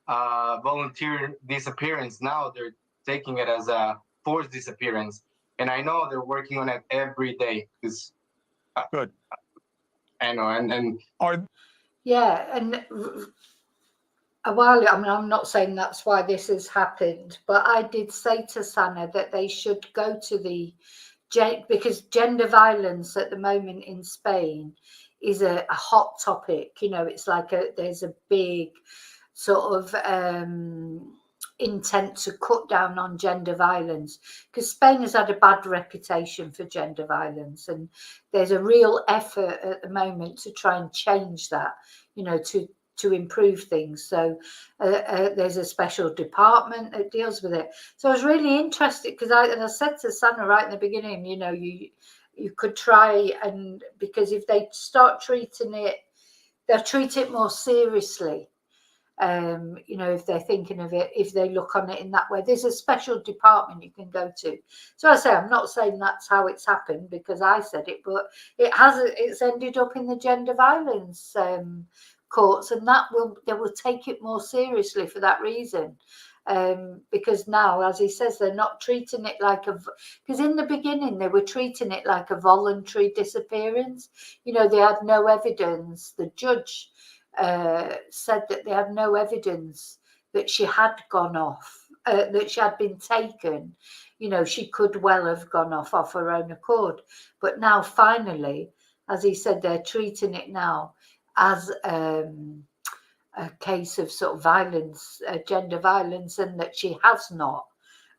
volunteer disappearance. Now they're taking it as a forced disappearance. And I know they're working on it every day. Good. I know, and yeah, and a while, I mean, I'm not saying that's why this has happened, but I did say to Sana that they should go to because gender violence at the moment in Spain is a hot topic. It's like there's a big sort of intent to cut down on gender violence, because Spain has had a bad reputation for gender violence, and there's a real effort at the moment to try and change that, to improve things. So there's a special department that deals with it. So I was really interested, because I said to Sana right in the beginning, you could try, and because if they start treating it, they'll treat it more seriously. If they're thinking of it, if they look on it in that way, there's a special department you can go to. So I say, I'm not saying that's how it's happened because I said it, but it's ended up in the gender violence courts, and they will take it more seriously for that reason. Because now, as he says, they're not treating it because in the beginning they were treating it like a voluntary disappearance. They had no evidence. The judge said that they had no evidence that she had gone off, that she had been taken. She could well have gone off her own accord. But now, finally, as he said, they're treating it now as a case of sort of violence, gender violence, and that she has not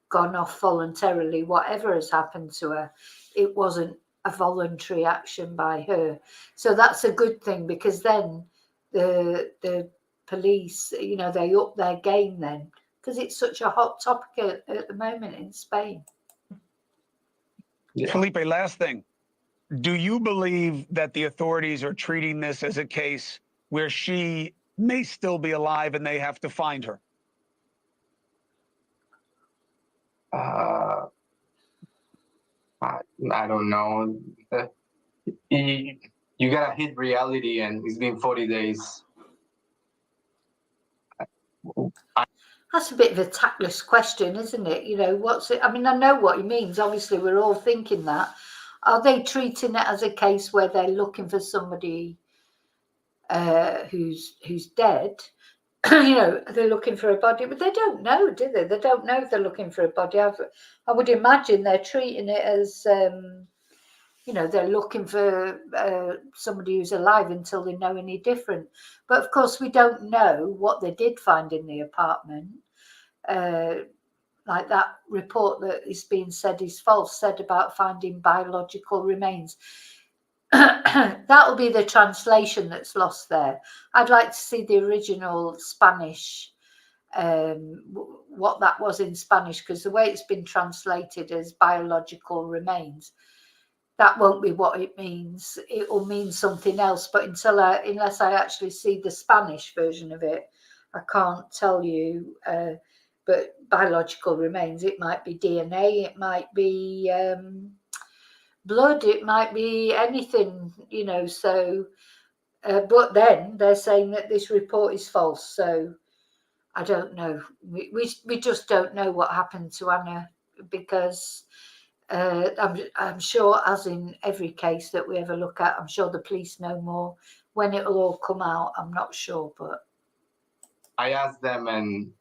gone off voluntarily. Whatever has happened to her, it wasn't a voluntary action by her. So that's a good thing, because then the police, they up their game then, because it's such a hot topic at the moment in Spain. Yeah. Felipe, last thing. Do you believe that the authorities are treating this as a case where she may still be alive and they have to find her? I don't know. You gotta hit reality, and it's been 40 days. That's a bit of a tactless question, isn't it? What's it? I mean, I know what he means. Obviously, we're all thinking that. are they treating it as a case where they're looking for somebody who's dead? You know, they're looking for a body, but they don't know, do they? They don't know if they're looking for a body. I would imagine they're treating it as, you know, they're looking for somebody who's alive until they know any different. But of course, we don't know what they did find in the apartment. Like that report that is being said is false, said about finding biological remains. That'll be the translation that's lost there. I'd like to see the original Spanish, what that was in Spanish, because the way it's been translated as biological remains, that won't be what it means. It will mean something else. But unless I actually see the Spanish version of it, I can't tell you. But biological remains, it might be DNA, it might be blood, it might be anything, you know. So, but then they're saying that this report is false. So I don't know. We just don't know what happened to Anna, because I'm sure, as in every case that we ever look at, I'm sure the police know more. When it'll all come out, I'm not sure. But I asked them, and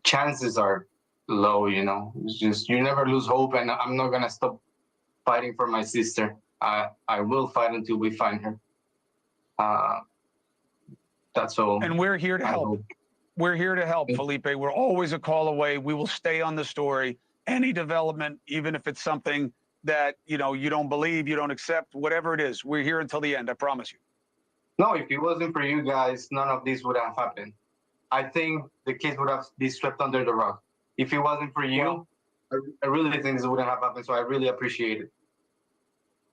chances are low, you know. It's just, you never lose hope, and I'm not gonna stop fighting for my sister. I will fight until we find her. That's all. And we're here to help. We're here to help, Felipe. We're always a call away. We will stay on the story. Any development, even if it's something that, you know, you don't believe, you don't accept, whatever it is, we're here until the end. I promise you. No, if it wasn't for you guys, none of this would have happened. I think the case would have been swept under the rug. If it wasn't for you, I really think this wouldn't have happened. So I really appreciate it.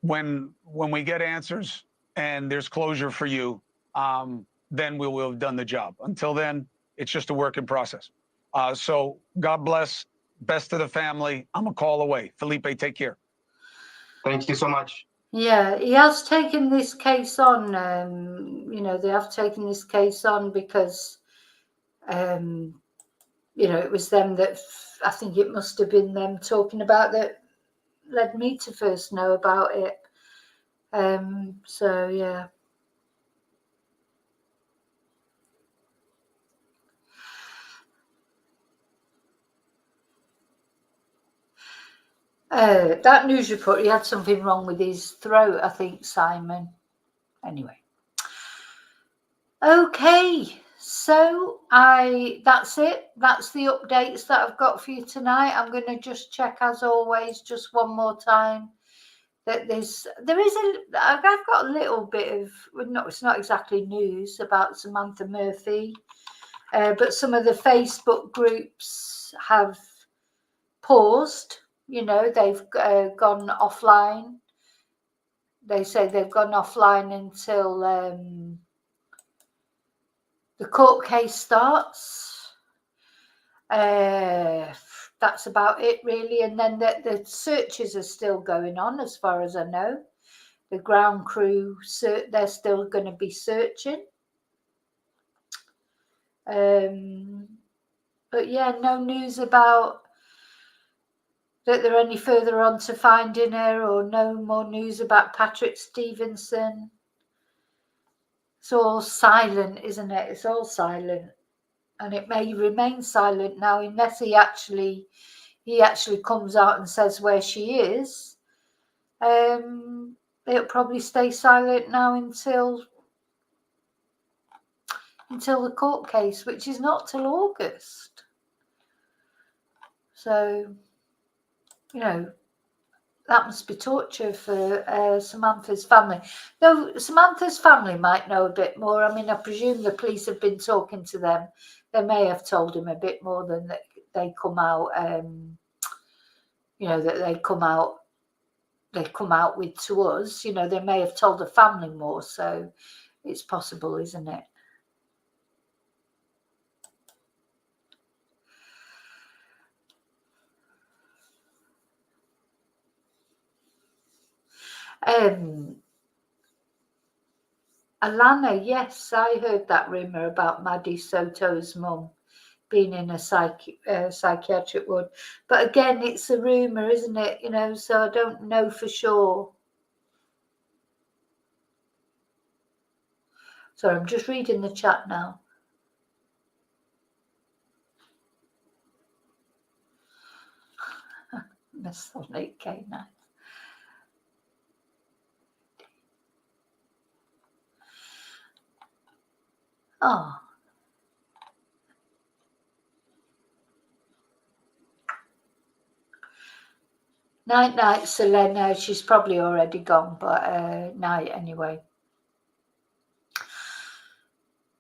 When we get answers and there's closure for you, then we will have done the job. Until then, it's just a work in process. So God bless. Best to the family. I'm a call away. Felipe, take care. Thank you so much. yeah, he has taken this case on. You know, they have taken this case on because, you know, it was them that, I think it must have been them talking about that led me to first know about it. So yeah. That news report, he had something wrong with his throat, I think, Simon. Anyway. Okay, so that's it. That's the updates that I've got for you tonight. I'm going to just check, as always, just one more time, that I've got a little bit of, no, it's not exactly news about Samantha Murphy, but some of the Facebook groups have paused. You know, they've gone offline. They say they've gone offline until the court case starts. That's about it, really. And then the searches are still going on, as far as I know. The ground crew, they're still going to be searching. But yeah, no news about that they're any further on to finding her, or no more news about Patrick Stevenson. It's all silent, isn't it? It's all silent. And it may remain silent now, unless he actually comes out and says where she is. It'll probably stay silent now until the court case, which is not till August. So, you know, that must be torture for Samantha's family. Though Samantha's family might know a bit more. I mean, I presume the police have been talking to them. They may have told him a bit more than that they come out, you know, that they come out with to us. You know, they may have told the family more. So it's possible, isn't it? Alana, yes, I heard that rumour about Maddie Soto's mum being in a psychiatric ward. But again, it's a rumour, isn't it? You know, so I don't know for sure. Sorry, I'm just reading the chat now. Masonic K9. Oh. Night, Selena. She's probably already gone, but night anyway.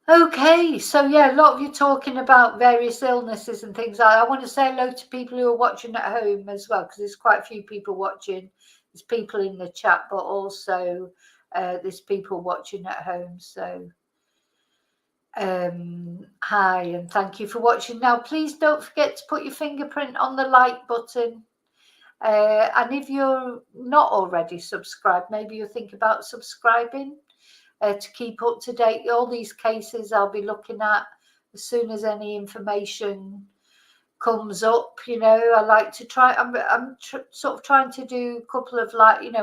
Okay, so yeah, a lot of you talking about various illnesses and things like that. I want to say hello to people who are watching at home as well, because there's quite a few people watching. There's people in the chat, but also there's people watching at home. So hi, and thank you for watching. Now, please don't forget to put your fingerprint on the like button. And if you're not already subscribed, maybe you'll think about subscribing. To keep up to date. All these cases I'll be looking at as soon as any information comes up. You know, I like to try. I'm sort of trying to do a couple of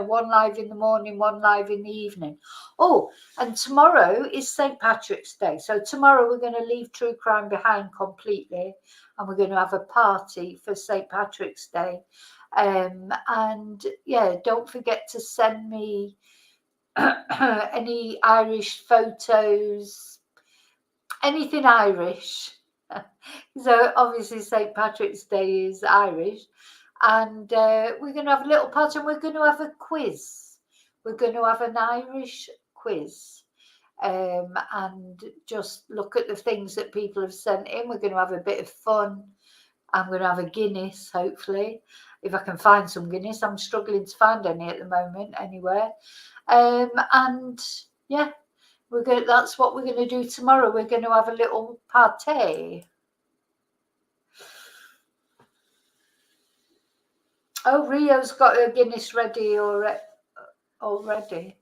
one live in the morning, one live in the evening. Oh, and tomorrow is St. Patrick's Day, so tomorrow we're going to leave true crime behind completely, and we're going to have a party for St. Patrick's Day. And yeah, don't forget to send me any Irish photos, anything Irish. So obviously St. Patrick's Day is Irish, and we're going to have a little party, and we're going to have a quiz. We're going to have an Irish quiz, and just look at the things that people have sent in. We're going to have a bit of fun. I'm going to have a Guinness, hopefully, if I can find some Guinness. I'm struggling to find any at the moment anywhere. And yeah, that's what we're going to do tomorrow. We're going to have a little party. Oh, Rio's got her Guinness ready already.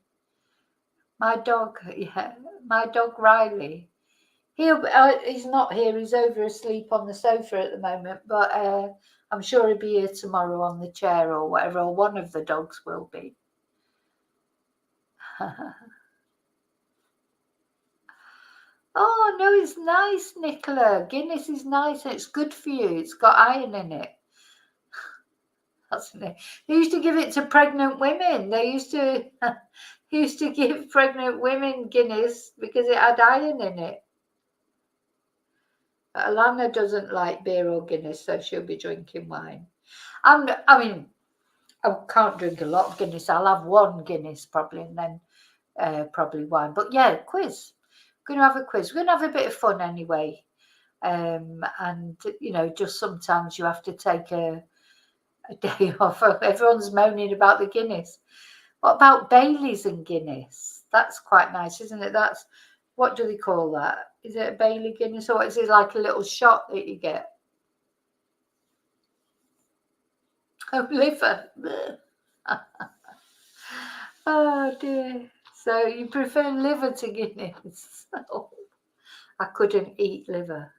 My dog, yeah, my dog Riley. He's not here. He's over asleep on the sofa at the moment, but I'm sure he'll be here tomorrow on the chair or whatever, or one of the dogs will be. Oh, no, it's nice, Nicola. Guinness is nice and it's good for you. It's got iron in it. They used to give it to pregnant women. They used to give pregnant women Guinness because it had iron in it. But Alana doesn't like beer or Guinness, so she'll be drinking wine. I mean, I can't drink a lot of Guinness. I'll have one Guinness probably, and then probably wine. But yeah, quiz. We're going to have a quiz. We're going to have a bit of fun anyway. And, you know, just sometimes you have to take a day off. Everyone's moaning about the Guinness. What about Baileys and Guinness? That's quite nice, isn't it? That's, what do they call that? Is it a Bailey Guinness, or is it like a little shot that you get? Oh, liver. Oh dear. So you prefer liver to Guinness? Oh, I couldn't eat liver.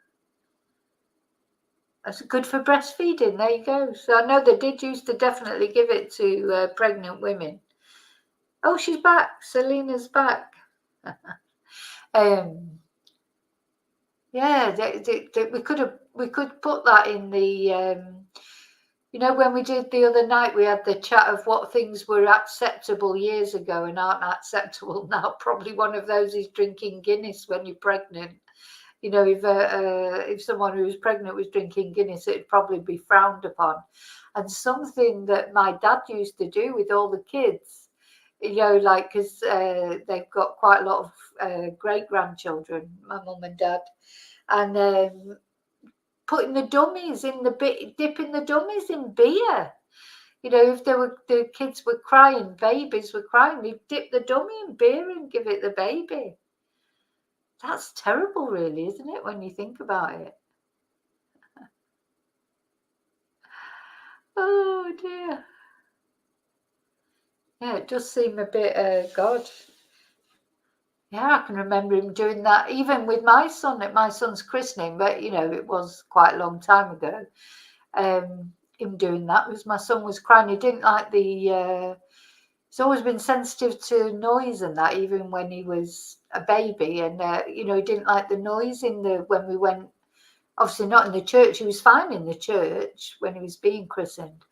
That's good for breastfeeding. There you go. So I know they did used to definitely give it to pregnant women. Oh, she's back. Selena's back. Yeah, we could put that in the you know, when we did the other night, we had the chat of what things were acceptable years ago and aren't acceptable now. Probably one of those is drinking Guinness when you're pregnant. You know, if someone who was pregnant was drinking Guinness, it'd probably be frowned upon. And something that my dad used to do with all the kids, you know, like, because they've got quite a lot of great-grandchildren, my mum and dad, and putting the dummies in dipping the dummies in beer. You know, if the kids were crying, babies were crying, they'd dip the dummy in beer and give it the baby. That's terrible, really, isn't it, when you think about it? Oh dear. Yeah, it does seem a bit, God. Yeah, I can remember him doing that even with my son at my son's christening, but you know, it was quite a long time ago. Him doing that was my son was crying. He didn't like the he's always been sensitive to noise and that, even when he was a baby. And you know, he didn't like the noise in the when we went. Obviously, not in the church. He was fine in the church when he was being christened.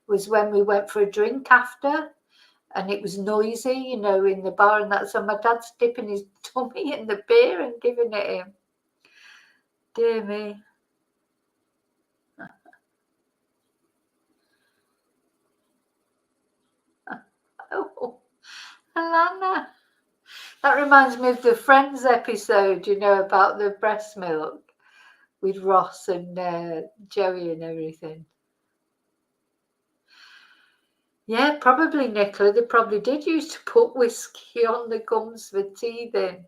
It was when we went for a drink after, and it was noisy, you know, in the bar and that. So my dad's dipping his tummy in the beer and giving it him. Dear me. Oh, Alana. That reminds me of the Friends episode, you know, about the breast milk with Ross and Joey and everything. Yeah, probably, Nicola. They probably did used to put whiskey on the gums for teething.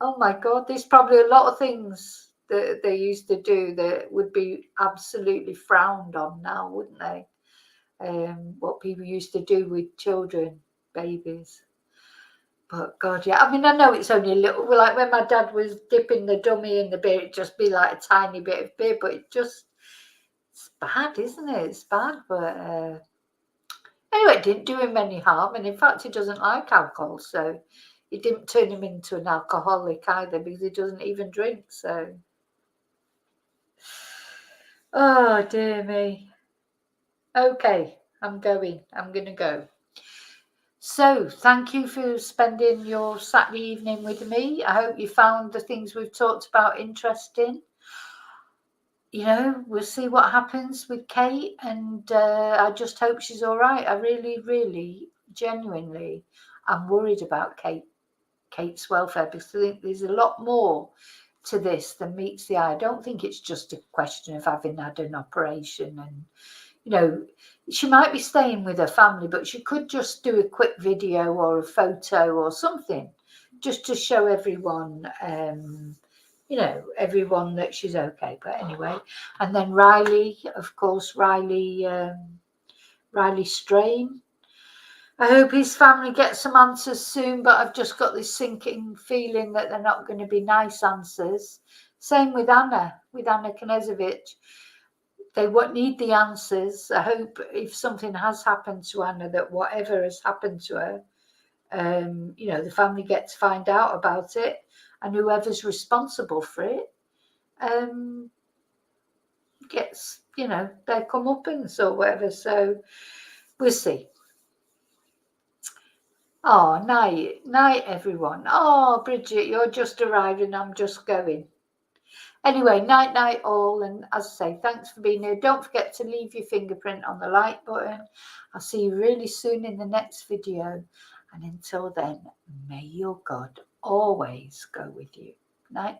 Oh my God, there's probably a lot of things that they used to do that would be absolutely frowned on now, wouldn't they? What people used to do with children, babies. But God, yeah. I mean, I know it's only a little. Like when my dad was dipping the dummy in the beer, it'd just be like a tiny bit of beer. But it's bad, isn't it? It's bad. But anyway, it didn't do him any harm. And in fact, he doesn't like alcohol. So it didn't turn him into an alcoholic either, because he doesn't even drink. So, oh, dear me. Okay, I'm going to go. So thank you for spending your Saturday evening with me. I hope you found the things we've talked about interesting. You know, we'll see what happens with Kate, and I just hope she's all right. I really, really, genuinely, I'm worried about Kate's welfare, because I think there's a lot more to this than meets the eye. I don't think it's just a question of having had an operation, and you know, she might be staying with her family, but she could just do a quick video or a photo or something, just to show everyone, you know, everyone that she's okay. But anyway, and then Riley, of course, Riley Strain. I hope his family gets some answers soon, but I've just got this sinking feeling that they're not going to be nice answers. Same with Anna Knezevich. They need the answers. I hope if something has happened to Anna, that whatever has happened to her, you know, the family gets to find out about it, and whoever's responsible for it gets, you know, their comeuppance or whatever. So we'll see. Oh, night, everyone. Oh, Bridget, you're just arriving. I'm just going. Anyway, night all, and as I say, thanks for being here. Don't forget to leave your fingerprint on the like button. I'll see you really soon in the next video, and until then, may your God always go with you. Night.